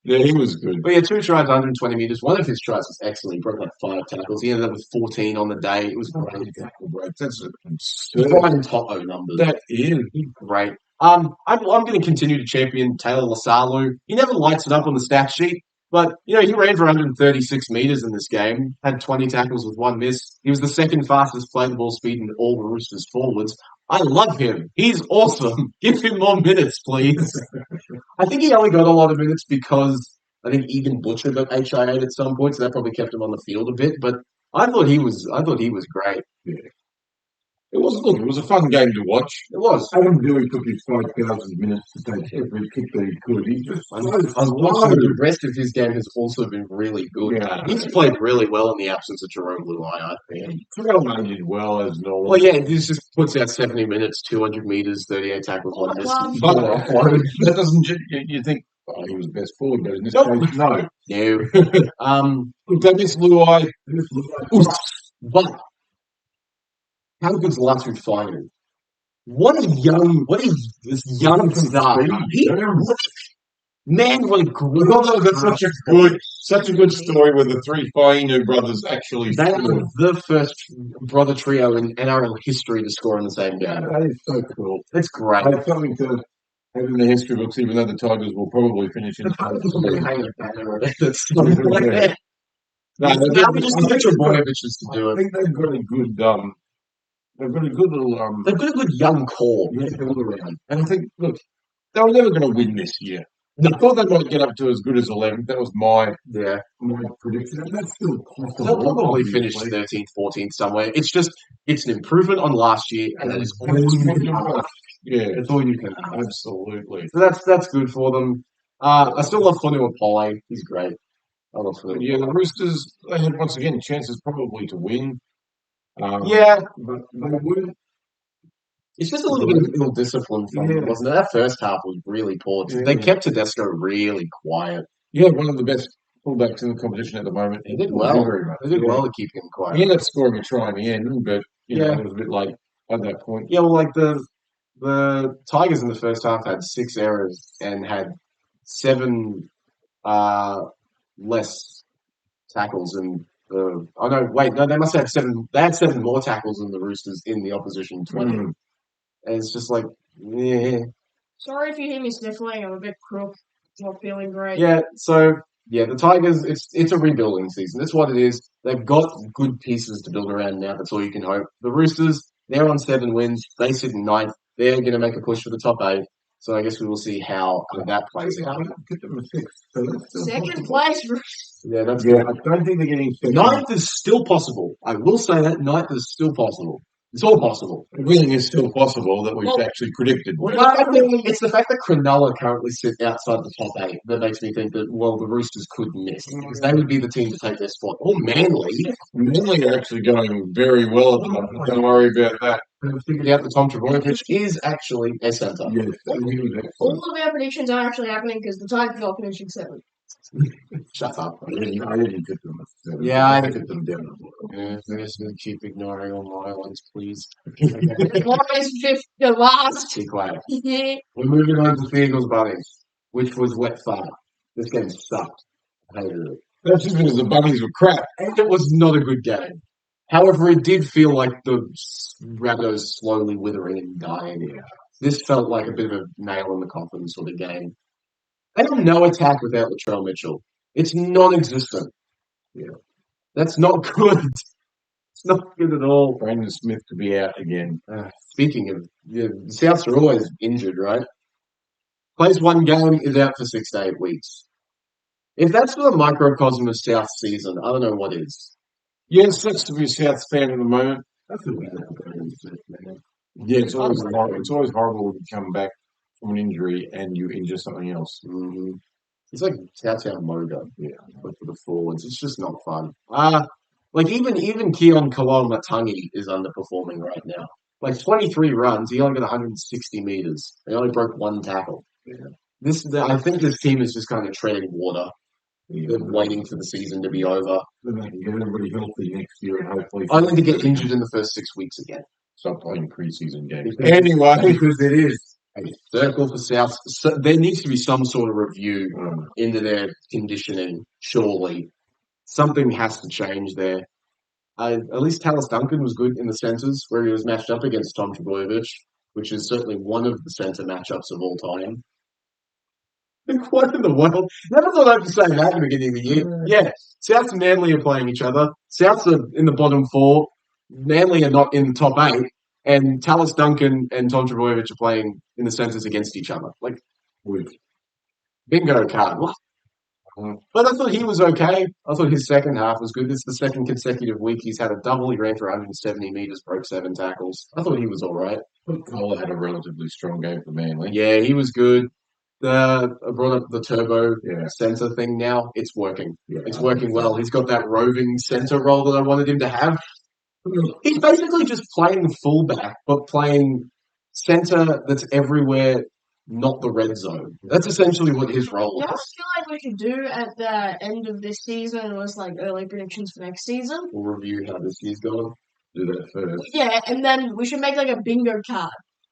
Yeah, he was good. But yeah, 2 tries, 120 meters. One of his tries was excellent. He broke like 5 tackles. He ended up with 14 on the day. It was great. Tackle breaks. That's He's absurd. right in top O numbers. That is. He's great. I'm going to continue to champion Taylor Lasalu. He never lights it up on the stat sheet, but he ran for 136 meters in this game, had 20 tackles with 1 miss. He was the second fastest play the ball speed in all the Roosters forwards. I love him. He's awesome. Give him more minutes, please. I think he only got a lot of minutes because I think Egan Butcher got HIA'd at some point, so that probably kept him on the field a bit. But I thought he was great. Yeah. It was a fun game to watch. It was. Adam Dewey took his 5,000 minutes to take every kick that he could. He just And also the rest of his game has also been really good. Yeah. He's played really well in the absence of Jerome Luai, I think. Terrell did well as normal. Well, yeah, this just puts out 70 minutes, 200 meters, 38 tackles, 1 miss. But that doesn't. You think he was the best forward, but in this case, no. No. They miss Luai. But how good's Latu Final? What is this young star? Man, what a great. That's such a good story where the 3 Fainu brothers actually They are scored. the first brother trio in NRL history to score in the same game. That is so cool. It's great. It's something to have in the history books, even though the Tigers will probably finish in No, we just need the Trebojeviches to do I it. think they've got a good little They've got a good young core. yeah, all around. And I think, look, they were never going to win this year. I thought they might get up to as good as 11th. That was my prediction. And that's still possible. They'll probably obviously. finish 13th, 14th somewhere. It's an improvement on last year, and that is all you can ask. Yeah, It's all you can ask. absolutely. So that's good for them. I still love Fonua Pole. He's great. I love Fonua. Yeah, the Roosters, they had once again chances probably to win. Yeah, But they weren't. it's just a little bit of ill discipline from them, wasn't it? That first half was really poor. Yeah. They kept Tedesco really quiet. Yeah, one of the best fullbacks in the competition at the moment. He did well. Very much. They did Yeah. well to keep him quiet. He ended up scoring a try in the end, but Yeah. it was a bit late at that point. Yeah, well, like the Tigers in the first half had 6 errors and had 7 less tackles than the. Oh no, wait, no, they must have 7. They had 7 more tackles than the Roosters in the opposition 20. Mm. And it's just like, yeah, Sorry if you hear me sniffling. I'm a bit crook. Not feeling great. yeah. So Yeah, the Tigers, it's a rebuilding season. That's what it is. They've got good pieces to build around now. That's all you can hope. The Roosters, they're on 7 wins. They sit in ninth. They're going to make a push for the top 8. So I guess we will see how that plays out. Get them a 6. So that's still Second possible. place. Yeah, that's Yeah, good. I don't think they're getting second. Ninth is still possible. I will say that ninth is still possible. It's all possible. Everything is still possible that we've Well, actually predicted. Well, I think it's the fact that Cronulla currently sit outside the top 8 that makes me think that, well, the Roosters could miss. Because they would be the team to take their spot. Or Manly. Manly are actually going very well at the moment. Don't worry about that. I've figured out that Tom Trbojevic is actually a centre. Yes, that was excellent. all of our predictions are actually happening because the Tigers are finishing 7th. Shut up. I didn't get them at 7. Yeah, I I- get them down. Yeah, just keep ignoring all my ones, please. Warriors 5th, the last. Be quiet. Yeah. We're moving on to Eagles Bunnies, which was wet fart. This game sucked. I hated it. That's just because the bunnies were crap. And it was not a good game. However, it did feel like the Rabbitohs slowly withering and dying. This felt like a bit of a nail in the coffin sort of game. They have no attack without Latrell Mitchell. It's non-existent. Yeah. That's not good. It's not good at all. Brandon Smith could be out again. Speaking of, the Souths are always injured, right? Plays one game, is out for 6 to 8 weeks. If that's the microcosm of South season, I don't know what is. Yeah, it sucks to be a South fan at the moment. That's the way that Brandon Smith, man. Yeah, it's always horrible when you come back from an injury and you injure something else. Mm-hmm. It's like Southtown Moga, but for the forwards. It's just not fun. Like even Keon Kalon-Matangi is underperforming right now. Like 23 runs, he only got 160 meters. They only broke 1 tackle. Yeah. I think this team is just kind of treading water. They're waiting for the season to be over. Then they can get everybody healthy next year and hopefully Only to get injured in the first 6 weeks again. stop playing preseason games. Because- Anyway, Because it is a circle for South. So there needs to be some sort of review into their conditioning, surely. Something has to change there. At least Tallis Duncan was good in the centres where he was matched up against Tom Trbojevic, which is certainly one of the centre matchups of all time. What in the world? Never thought I'd be saying that at the beginning of the year. Yeah, Souths and Manly are playing each other. Souths are in the bottom 4. Manly are not in the top 8. And Tallis Duncan and Tom Trbojevic are playing in the centres against each other. Like, bingo card. What? But I thought he was okay. I thought his second half was good. This is the second consecutive week he's had a double. He ran for 170 metres, broke 7 tackles. I thought he was all right. Cole had a relatively strong game for Manly. Yeah, he was good. I brought up the turbo Yeah. centre thing now. It's working. Yeah. It's working well. He's got that roving centre role that I wanted him to have. He's basically just playing fullback, but playing centre that's everywhere, not the red zone. That's essentially what his role What I is. feel like we should do at the end of this season was like early predictions for next season. We'll review how this year's going. Do that first. Yeah, and then we should make like a bingo card.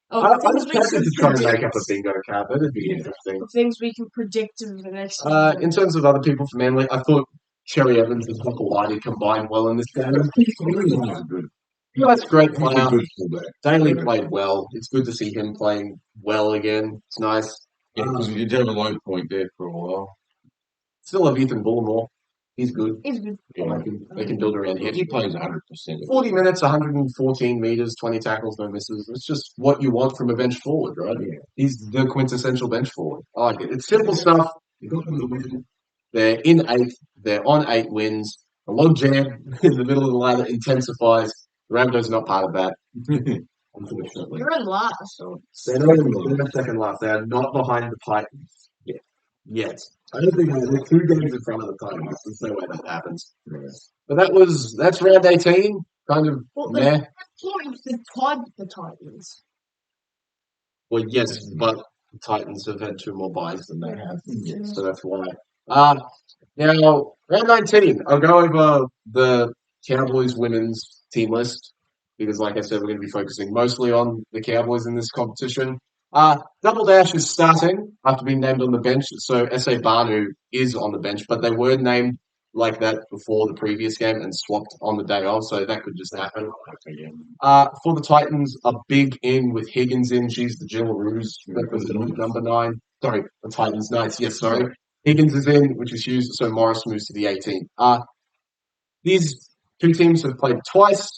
Of I'm things we tempted can to try and make predict. up a bingo card. That'd be interesting. Of things we can predict in the next season. In terms of other people from Manly, I thought Cherry Evans and Whitey combined well in this game. Good. That's a great player. Good fullback. Daly played well. It's good to see him playing well again. It's nice. Yeah, because we did have a low point there for a while. Still have Ethan Bullimore. He's good. He's good. Yeah. They can build around him. He plays 100%. 40 minutes, 114 meters, 20 tackles, no misses. It's just what you want from a bench forward, right? Yeah. He's the quintessential bench forward. I like it. It's simple stuff. You got them to win. They're in 8th. They're on 8 wins. The log jam in the middle of the ladder intensifies. The Rabbitohs are not part of that, unfortunately. You're in last, so They're not in the second last. They are not behind the Titans yet. I don't think they're 2 games in front of the Titans. There's no way that happens. But that's round 18. Kind of meh. the Titans. Well, yes, but the Titans have had 2 more buys than they have. Yes. So that's why. Now, round 19. I'll go over the Cowboys women's team list because, like I said, we're going to be focusing mostly on the Cowboys in this competition. Double Dash is starting after being named on the bench. So S.A. Banu is on the bench, but they were named like that before the previous game and swapped on the day off, so that could just happen. For the Titans, a big in with Higgins in. She's the Jill Roos, number 9. Sorry, the Titans Knights. Yes, sorry. Higgins is in, which is huge, so Morris moves to the 18th. These two teams have played twice.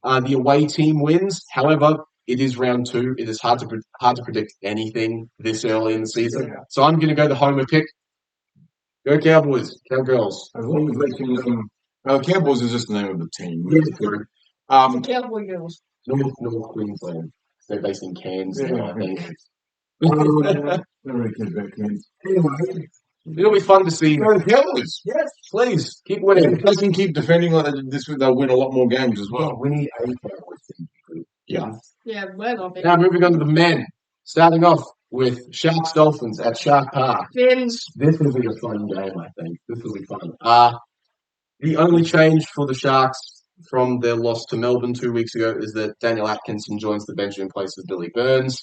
The away team wins. However, it is round 2. It is hard to predict anything this early in the season. So I'm going to go the homer pick. Go Cowboys, Cowgirls. As long as they can. Cowboys is just the name of the team. Cowboy girls. North Queensland. They're based in Cairns, I think. It'll be fun to see. Go Cowboys. Yes, please keep winning. If they can keep defending like they did this week, they'll win a lot more games as well. We need a Cowboys team. Yeah. Yeah, we're not big. Now moving on to the men. Starting off with Sharks Dolphins at Shark Park. Fins. This will be a fun game, I think. This will be fun. The only change for the Sharks from their loss to Melbourne 2 weeks ago is that Daniel Atkinson joins the bench in place of Billy Burns.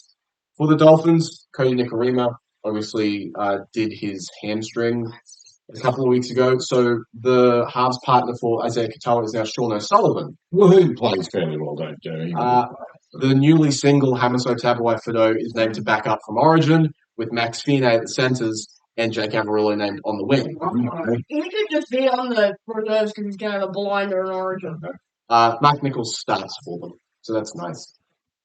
For the Dolphins, Cody Nikorima obviously did his hamstring a couple of weeks ago. So the halves partner for Isaiah Katoa is now Sean O'Sullivan. Well, who plays fairly well, don't you? The newly single Hamiso Tabuai-Fidow is named to back up from Origin, with Max Fine at the centres and Jake Averillo named on the wing. He could just be on the reserves because he's kind of a blinder in Origin. Mark Nichols starts for them, so that's nice.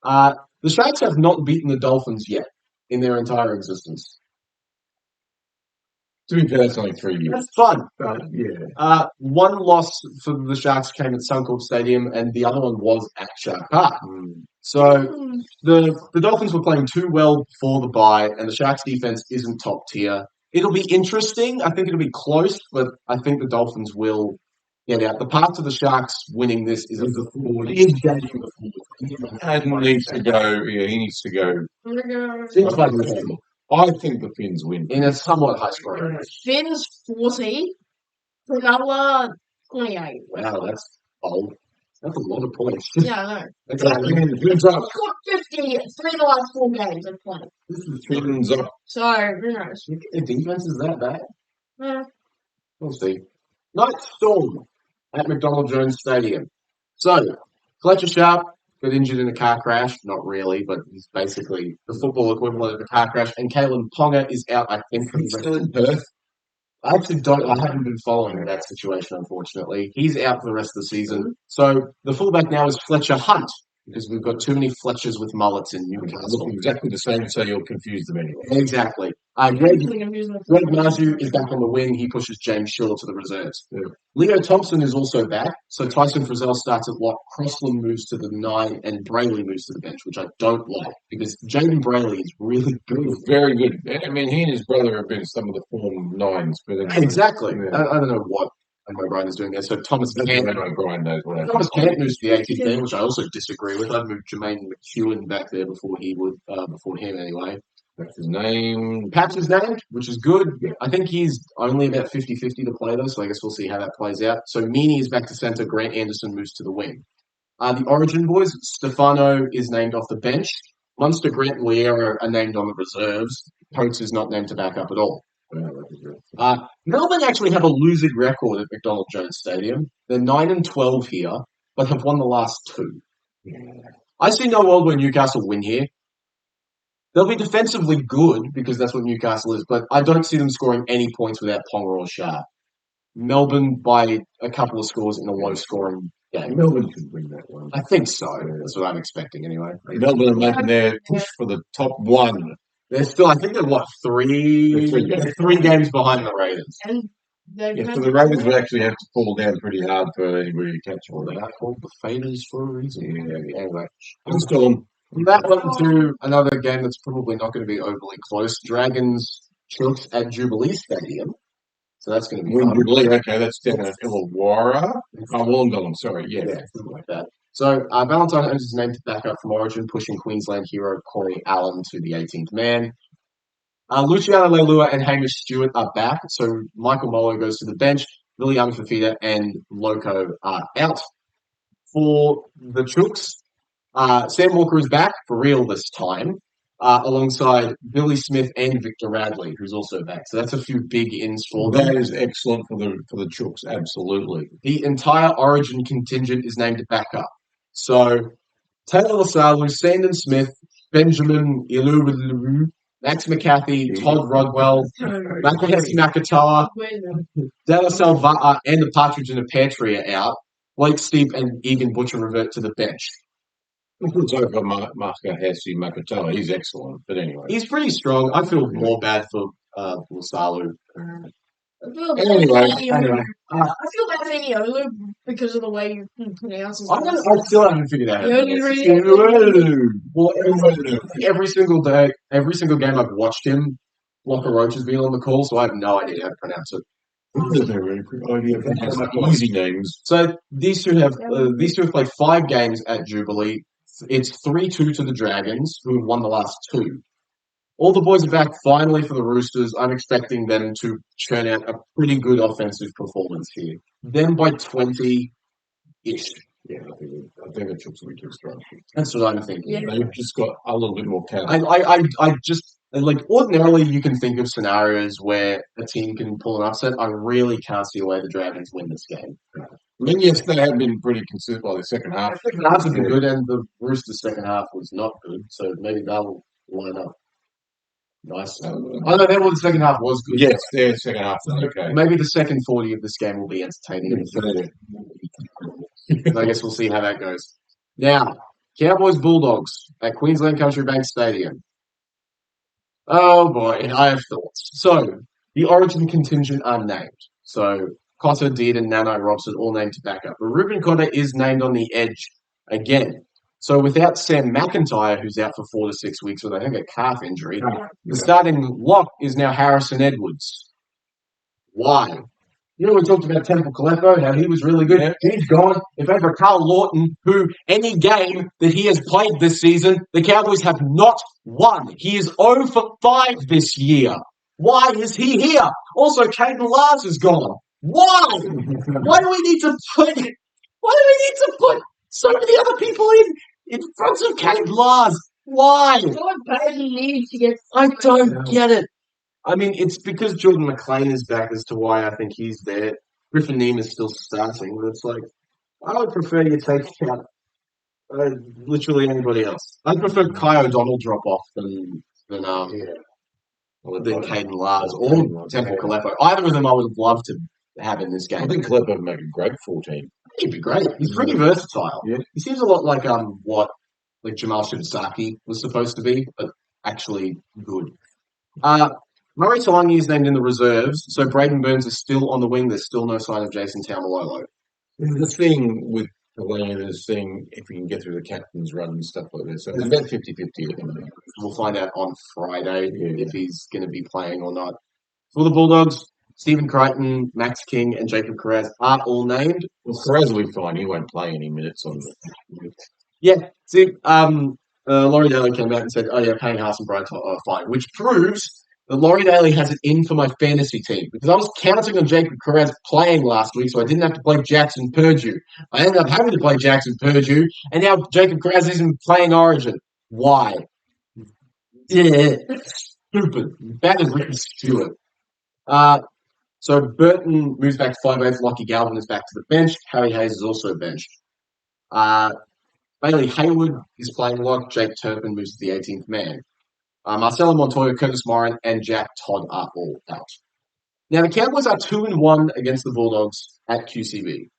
The Sharks have not beaten the Dolphins yet in their entire existence. To be fair, that's only 3 years. That's fun. Yeah. One loss for the Sharks came at Suncorp Stadium, and the other one was at Shark Park. So the Dolphins were playing too well before the bye, and the Sharks' defense isn't top tier. It'll be interesting. I think it'll be close, but I think the Dolphins will get out. The path to the Sharks winning this is a 40. And needs to go. Yeah, he needs to go. Seems like a I think the Finns win. in a somewhat high scoring race. Fins 40, Cronulla 28. Wow, that's bold. That's a lot of points. Yeah, I know. That's like, Finns up. He's got 50, 3 of the last 4 games in play. Finns up. So, who knows? the defense is that bad. Yeah. We'll see. Night Storm at McDonald Jones Stadium. So, Fletcher Sharp got injured in a car crash. Not really, but he's basically the football equivalent of a car crash. And Kalen Ponga is out, I think, from He's still in Perth. I actually don't. I haven't been following that situation, unfortunately. He's out for the rest of the season. So the fullback now is Fletcher Hunt, because we've got too many Fletchers with mullets in Newcastle. Look exactly the same, so you'll confuse them anyway. Exactly. Greg Marju is back on the wing. He pushes James Shaw to the reserves. Yeah. Leo Thompson is also back. So Tyson Frizzell starts at lock. Crossland moves to the 9, and Brayley moves to the bench, which I don't like, because Jaden Brayley is really good. Very good. I mean, he and his brother have been some of the form 9s. But Exactly. Yeah. I don't know what O'Brien is doing there. So Thomas Kent O'Brien knows what happened. Thomas Kent moves to the 18th team, which I also disagree with. I'd move Jermaine McEwen back there before he would, before him anyway. That's his name. Paps is named, which is good. I think he's only about 50-50 to play, though, so I guess we'll see how that plays out. So Meany is back to centre. Grant Anderson moves to the wing. The Origin boys, Stefano is named off the bench. Munster, Grant, and Liera are named on the reserves. Coates is not named to back up at all. Melbourne actually have a losing record at McDonald Jones Stadium. They're 9-12 here, but have won the last 2. I see no world where Newcastle win here. They'll be defensively good, because that's what Newcastle is, but I don't see them scoring any points without Ponga or Sharp. Melbourne by a couple of scores in a low-scoring game. Melbourne should win that one. I think so. That's what I'm expecting anyway. Melbourne are making their push for the top 1. They're still, I think they're what, 3 games behind the Raiders. And Yeah, so the Raiders would actually have to fall down pretty hard for anybody to catch all They that. are called the Faders for a reason. Anyway. I'm still on. From that one to another game that's probably not going to be overly close. Dragons Chooks at Jubilee Stadium. So that's going to be fun. Jubilee, okay, that's down at Illawarra. Oh, Wollongong, sorry, yeah. Something like that. So Valentine owns his name to back up from Origin, pushing Queensland hero Corey Allen to the 18th man. Luciano Leilua and Hamish Stewart are back. So Michael Molo goes to the bench. William Fafita and Loco are out. For the Chooks, Sam Walker is back for real this time, alongside Billy Smith and Victor Radley, who's also back. So that's a few big ins for them. That is excellent for the Chooks, absolutely. The entire Origin contingent is named to back up. So Taylor Lasalu, Sandon Smith, Benjamin Iluwalu, Max McCarthy, Todd Rodwell, Makahesi Nakatoa, Della Salva, and the Partridge and the Pear Tree are out. Blake Steep and Egan Butcher revert to the bench. It's over Makahesi Nakatoa. He's excellent, but anyway. He's pretty strong. I feel more bad for Lusalu. I feel Anyway. I feel bad for Iolu because of the way you pronounce his I name. still haven't figured out how to Iolu. pronounce it. Well, every single day, every single game I've watched him, Blocker Roach has been on the call, so I have no idea how to pronounce it. Easy names. So these two have played 5 games at Jubilee. It's 3-2 to the Dragons, who have won the last 2. All the boys are back finally for the Roosters. I'm expecting them to churn out a pretty good offensive performance here. Them by 20-ish. Yeah, I think it looks a bit too strong. That's what I'm thinking. Yeah. They've just got a little bit more talent. I just like ordinarily you can think of scenarios where a team can pull an upset. I really can't see a way the Dragons win this game. I mean, yes, they have been pretty consistent by the second half. The second half has been good, and the Roosters' second half was not good, so maybe they'll line up. Nice. I know that the second half was good. Yes, their second half was okay. Maybe the second 40 of this game will be entertaining. I guess we'll see how that goes. Now, Cowboys Bulldogs at Queensland Country Bank Stadium. Oh boy, I have thoughts. So, the Origin contingent are named. So, Cotter, Dearden, Nano, Robson all named to back up. But Ruben Cotter is named on the edge again. So, without Sam McIntyre, who's out for 4 to 6 weeks with, I think, a calf injury, the starting lock is now Harrison Edwards. Why? You know, we talked about Temple Kalepo, how he was really good. Yeah. He's gone. In favor of Carl Lawton, who any game that he has played this season, the Cowboys have not won. He is 0 for 5 this year. Why is he here? Also, Caden Lars is gone. Why? Why do we need to put so many other people in front of Caden Lars? Why? What Payton needs to get. I don't get it. I mean, it's because Jordan McLean is back as to why I think he's there. Griffin Neem is still starting, but it's like, I would prefer you take out literally anybody else. I'd prefer Kai O'Donnell drop off than Caden Lars or Temple Kalepo. Either of them I would have loved to have in this game. I think Kalepo would make a great 14. He'd be great. He's pretty versatile. Yeah. He seems a lot like what like Jamal Shibasaki was supposed to be, but actually good. Murray Talangi is named in the reserves, so Braden Burns is still on the wing. There's still no sign of Jason Taumalolo. The thing with Elaine is seeing if he can get through the captain's run and stuff like that. So it's about 50-50 at the moment. We'll find out on Friday if he's going to be playing or not. For the Bulldogs, Stephen Crichton, Max King, and Jacob Carraz are all named. Well, Carraz will be fine. He won't play any minutes on the... Yeah, see, Laurie Daly came out and said, oh yeah, Payne Haas and Brian are fine, which proves that Laurie Daly has it in for my fantasy team because I was counting on Jacob Carraz playing last week, so I didn't have to play Jackson Purdue. I ended up having to play Jackson Purdue, and now Jacob Carraz isn't playing Origin. Why? Yeah, stupid. Bad as Ricky Stewart. So Burton moves back to 5'8". Lockie Galvin is back to the bench. Harry Hayes is also benched. Bailey Hayward is playing lock. Jake Turpin moves to the 18th man. Marcelo Montoya, Curtis Morin, and Jack Todd are all out. Now, the Cowboys are 2-1 against the Bulldogs at QCB.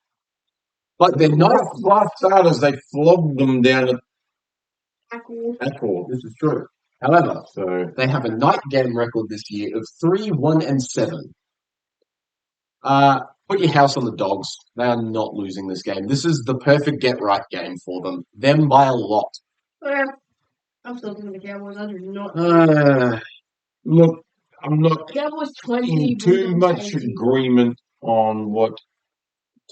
But they're not... Last starters, they flogged them down at Tackle. This is true. However, they have a night game record this year of 3-1-7. Put your house on the Dogs. They are not losing this game. This is the perfect get-right game for them. Them by a lot. Yeah. I'm still thinking the Cowboys. I do not. Look, I'm not Cowboys 20. in too Bulldogs much 80. agreement on what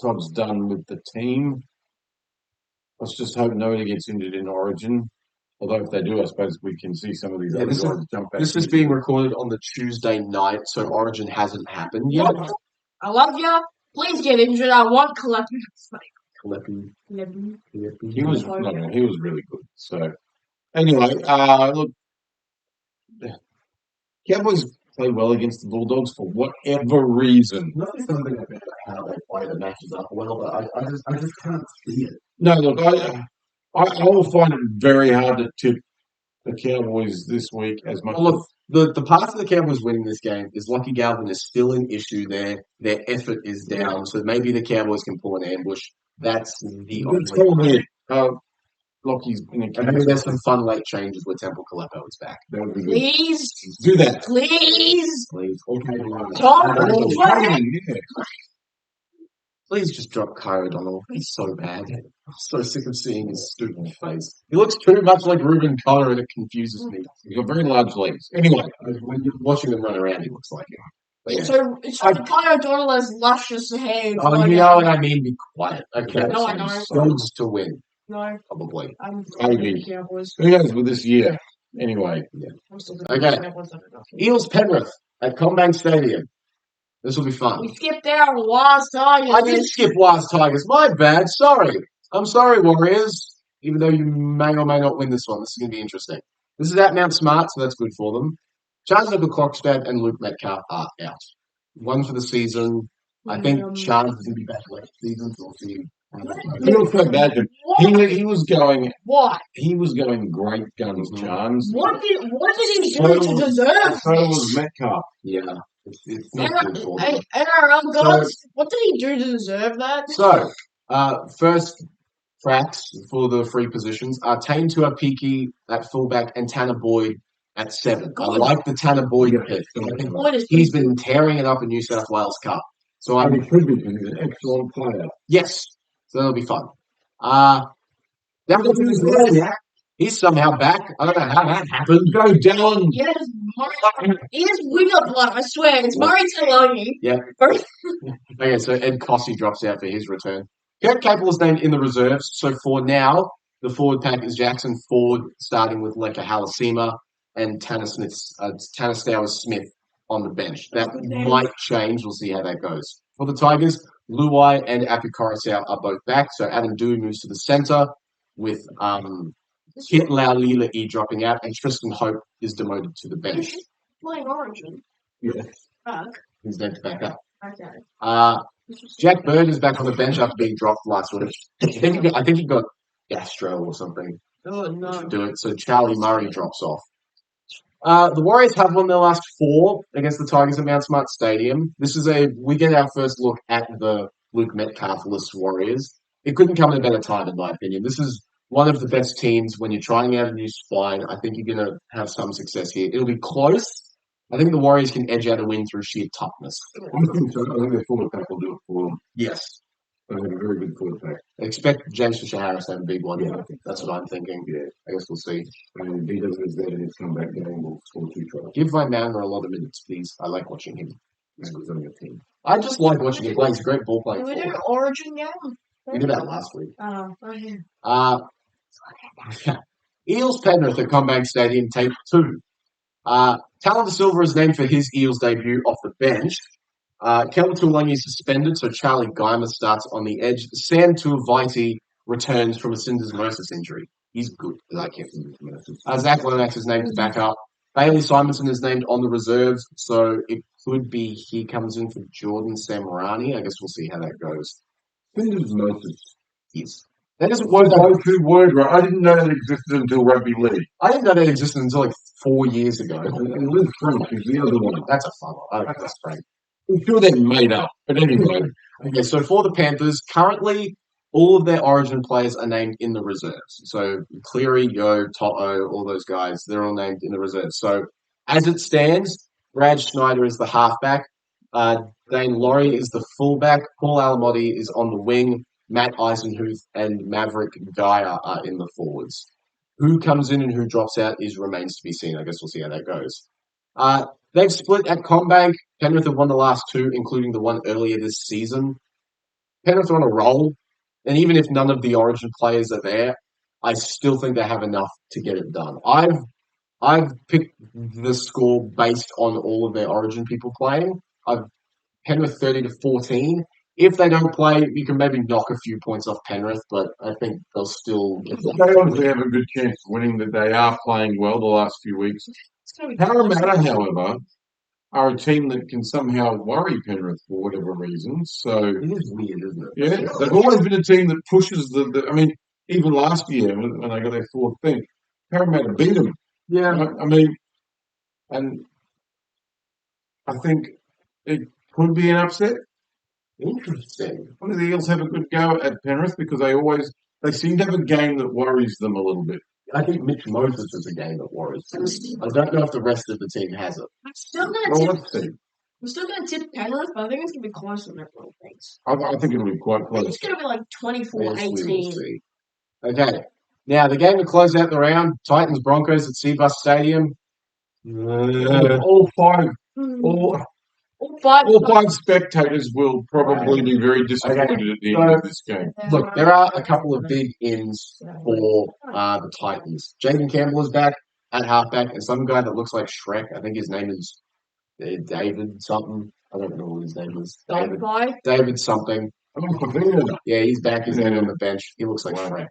Todd's done with the team. Let's just hope nobody gets injured in Origin. Although if they do, I suppose we can see some of these other guys jump back. This is being recorded on the Tuesday night, so Origin hasn't happened yet. I love you. Please get injured. I want Kalepi. He was really good. So anyway, look, Cowboys play well against the Bulldogs for whatever reason. Nothing something about how they play that matches up well, but I just can't see it. No, look, I will find it very hard to tip the Cowboys this week as much. Well, look, the part of the Cowboys winning this game is Lockie Galvin is still an issue there. Their effort is down, so maybe the Cowboys can pull an ambush. That's the It's only. probably Lockie's in a And maybe there's some fun late changes where Temple Kalepo is back. That would be good. Please, Do that. please. Please, okay, Tom, Yeah. please just drop Kyrie O'Donnell. He's so bad. I'm so sick of seeing his stupid face. He looks too much like Ruben Cotter, and it confuses me. He's got very large legs. Anyway, When you're watching him run around, he looks like him. But yeah. So Kyle O'Donnell has luscious hair. Oh, you know what I mean? Be quiet. Okay. No, I know. Dogs to win, No, probably. I'm Maybe. the Cowboys. who knows with this year? Anyway, I'm still Okay. Eels Penrith at Combank Stadium. This will be fun. We skipped out last time. I did skip Wise Tigers. My bad. Sorry. I'm sorry, Warriors. Even though you may or may not win this one, this is going to be interesting. This is at Mount Smart, so that's good for them. Charles Klokstad and Luke Metcalf are out. One for the season. I think Charles is going to be back next season, so we'll see. I feel so bad. He was going. What? He was going great guns, Chance. What did he do to deserve So was this? Metcalf. Yeah. It's not good for them. NRL gods, what did he do to deserve that? So, first cracks for the free positions are Tane Tuapiki at fullback and Tanner Boyd at 7. I like the Tanner Boyd pick. Boyd is He's been tearing it up in New South Wales Cup. So And I'm he could be. He's an excellent player. yes, so that'll be fun. He's somehow back. I don't know how that happened. Go down. He has winger blood, I swear. It's Murray Taloni. Yeah. Okay, so Ed Cossey drops out for his return. Kurt Capel is named in the reserves. So for now, the forward pack is Jackson Ford starting with Leka Halasima and Tanner Stowers-Smith on the bench. That might change. We'll see how that goes. For the Tigers, Luai and Api Coruscant are both back. So Adam Dewey moves to the centre with Kit Laulila dropping out, and Tristan Hope is demoted to the bench. Playing Origin. Yes. Fuck. He's named back up. Okay. Jack Bird is back on the bench after being dropped last week. I think he got gastro or something. Oh, no. Do it. So Charlie Murray drops off. The Warriors have won their last 4 against the Tigers at Mount Smart Stadium. We get our first look at the Luke Metcalf-less Warriors. It couldn't come at a better time, in my opinion. This is one of the best teams when you're trying out a new spine. I think you're going to have some success here. It'll be close. I think the Warriors can edge out a win through sheer toughness. I think so. I think their forward pack will do it for them. Yes. They have a very good forward pack. I expect James Fisher-Harris to have a big one. Yeah, That's what I'm thinking. Yeah. I guess we'll see. And if he does as that in his comeback game, we'll score 2 tries. Give my man a lot of minutes, please. I like watching him. He's on your team. I just like watching him play. He's a great ball Did playing we do an forward. Origin game? We did that last week. Oh, okay. Eels Penrith at Combank Stadium, tape 2. Talon De Silva is named for his Eels debut off the bench. Kelvin Tuolangi is suspended, so Charlie Geimer starts on the edge. Sam Tuiviti returns from a syndesmosis injury. He's good. I like him. Zach Lomax is named to back up. Bailey Simonson is named on the reserves, so it could be he comes in for Jordan Samarani. I guess we'll see how that goes. Syndesmosis. Yes. That isn't What one a good word, right? I didn't know that existed until rugby league. I didn't know that existed until like 4 years ago. And Liz French is the other one. That's a fun one. I like this Frank. I'm sure they're made up. But anyway, Okay, so for the Panthers, currently all of their Origin players are named in the reserves. So Cleary, Yo, Toto, all those guys, they're all named in the reserves. So as it stands, Brad Schneider is the halfback. Dane Laurie is the fullback. Paul Alamotti is on the wing. Matt Eisenhuth and Maverick Gaia are in the forwards. Who comes in and who drops out remains to be seen. I guess we'll see how that goes. They've split at Combank. Penrith have won the last 2, including the one earlier this season. Penrith are on a roll, and even if none of the Origin players are there, I still think they have enough to get it done. I've picked the score based on all of their Origin people playing. Penrith 30-14. If they don't play, you can maybe knock a few points off Penrith, but I think they'll still get they obviously have a good chance of winning that they are playing well the last few weeks. Parramatta, however, are a team that can somehow worry Penrith for whatever reason. So It is weird, isn't it? yeah, they've always been a team that pushes I mean, even last year when they got their 4th thing, Parramatta beat them Yeah. I mean, and I think it could be an upset. Interesting. I mean, the Eels have a good go at Penrith because they seem to have a game that worries them a little bit. I think Mitch Moses is a game that worries. I don't know if the rest of the team has it. I'm still Well, gonna let's see. tip Penrith, but I think it's gonna be closer than everyone thinks. I think it'll be quite I think close. it's gonna be like Yes, we will 24-18. see. Okay. Now, the game to close out the round, Titans-Broncos at Seabus Stadium. All five All five spectators will probably be very disappointed at the end of this game. Look, there are a couple of big ins for the Titans. Jaden Campbell is back at halfback, and some guy that looks like Shrek. I think his name is David something. I don't know what his name is. David something. Yeah, he's back. He's on the bench. He looks like Shrek.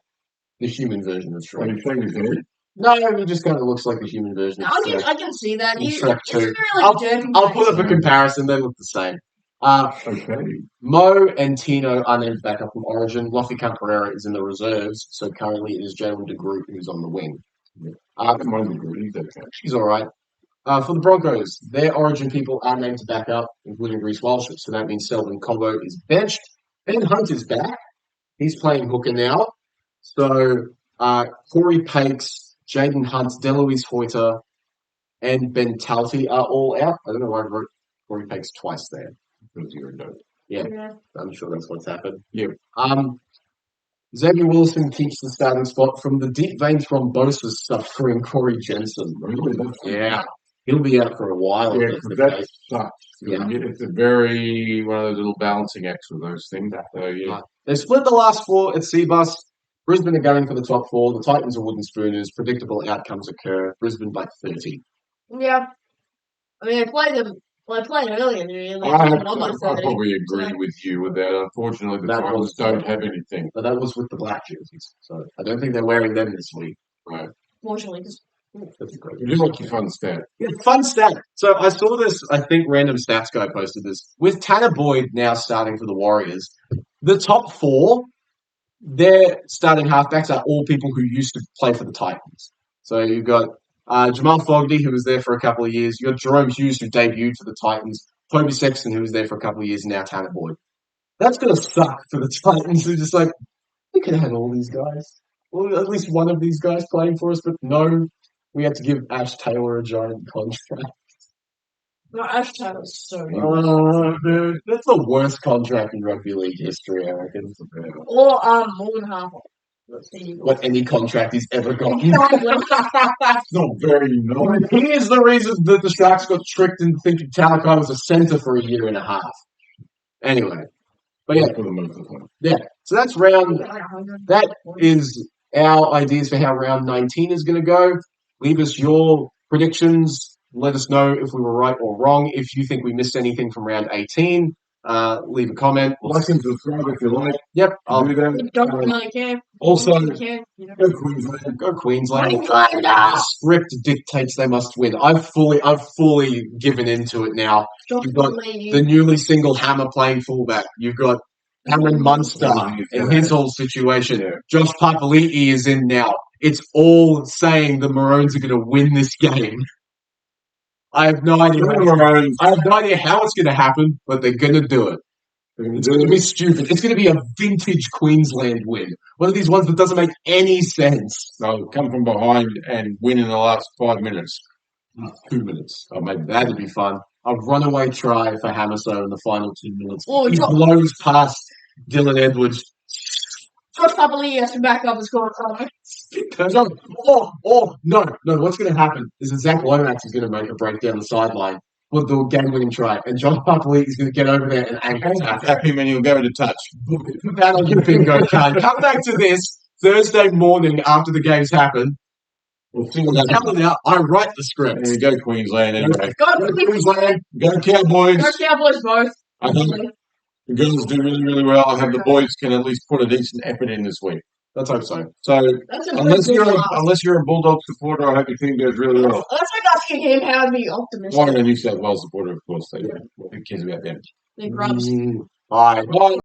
The human version of Shrek. Are you saying he's dead? No, he just kind of looks like the human version of Shrek. I can see that. He's Shrek it's 2. very, like, I'll put up a comparison. They look the same. Okay. Mo and Tino are named back up from Origin. Lofi Camperera is in the reserves, so currently it is Jalen de Groot who's on the wing. She's all right. For the Broncos, their Origin people are named to back up, including Reece Walsh, so that means Selvin Combo is benched. Ben Hunt is back. He's playing hooker now. So Corey Pakes, Jaden Hunt, Deloise Hoyter, and Ben Talfi are all out. I don't know why I wrote Corey Pakes twice there. Yeah, I'm sure that's what's happened. Yeah. Xavier Wilson keeps the starting spot from the deep vein thrombosis suffering Corey Jensen. Really? Yeah, he'll be out for a while. Yeah, if that's the that case. sucks. Yeah. It's a very one of those little balancing acts with those things. So, yeah. They split the last four at Seabus. Brisbane are going for the top four. The Titans are wooden spooners. Predictable outcomes occur. Brisbane by 30. Yeah. I mean, I played them. Well, I played earlier. I probably agree with you with that. Unfortunately, the Titans don't have anything. But that was with the black jerseys. So I don't think they're wearing them this week. Right. Fortunately, because That's great. You do like your fun stat. Yeah, fun stat. So I saw this, I think Random Stats Guy posted this. With Tanner Boyd now starting for the Warriors, the top four, their starting halfbacks are all people who used to play for the Titans. So you've got Jamal Fogarty, who was there for a couple of years. You've got Jerome Hughes, who debuted for the Titans. Toby Sexton, who was there for a couple of years, and now Tanner Boyd. That's going to suck for the Titans. They're just like, we could have had all these guys. Well, at least one of these guys playing for us, but no, we had to give Ash Taylor a giant contract. no, Ash Taylor's so good. Oh, dude. That's the worst contract in rugby league history, I reckon. Or Morgan Harper. What any contract he's ever gotten. That's not very nice. He is the reason that the Sharks got tricked into thinking Talakai was a centre for a year and a half. Anyway. But yeah. For the most of the time. Yeah. So that's that is our ideas for how round 19 is going to go. Leave us your predictions. Let us know if we were right or wrong. If you think we missed anything from round 18, leave a comment. Like and subscribe if you like. Yep. I'll do that. Don't really care. Also, Don't care, you know. go Queensland. go Queensland. Queenslander! The script dictates they must win. I've fully given into it now. You've got the newly single Hammer playing fullback. You've got Cameron Munster and his whole situation. Josh Papali'i is in now. It's all saying the Maroons are going to win this game. I have no idea. I have no idea how it's going to happen, but they're going to do it. It's going to be stupid. It's going to be a vintage Queensland win. One of these ones that doesn't make any sense. They'll come from behind and win in the last 5 minutes. 2 minutes. Oh, maybe that'd be fun. A runaway try for Hamaso in the final 2 minutes. Oh, he blows past Dylan Edwards. Josh Papali'i has to back up and score a try. No. What's going to happen is that Zach Lomax is going to make a break down the sideline with the game-winning try, and Josh Papali'i is going to get over there and anchor tap. Tap him and he'll go to touch. Put that on your bingo card. Come back to this Thursday morning after the games happen. We'll see what happens. Tell them out. I write the script. There you go, Queensland. Anyway. Go Queensland! Go Cowboys. Go Cowboys both. I think the girls do really, really well. I hope the boys can at least put a decent effort in this week. Let's hope so. So, That's a unless good you're a Bulldog supporter, I hope your team goes really well. That's like asking him how to be optimistic. Well, you're a New South Wales supporter, of course. So, who cares about them? The grubs. Bye. Bye.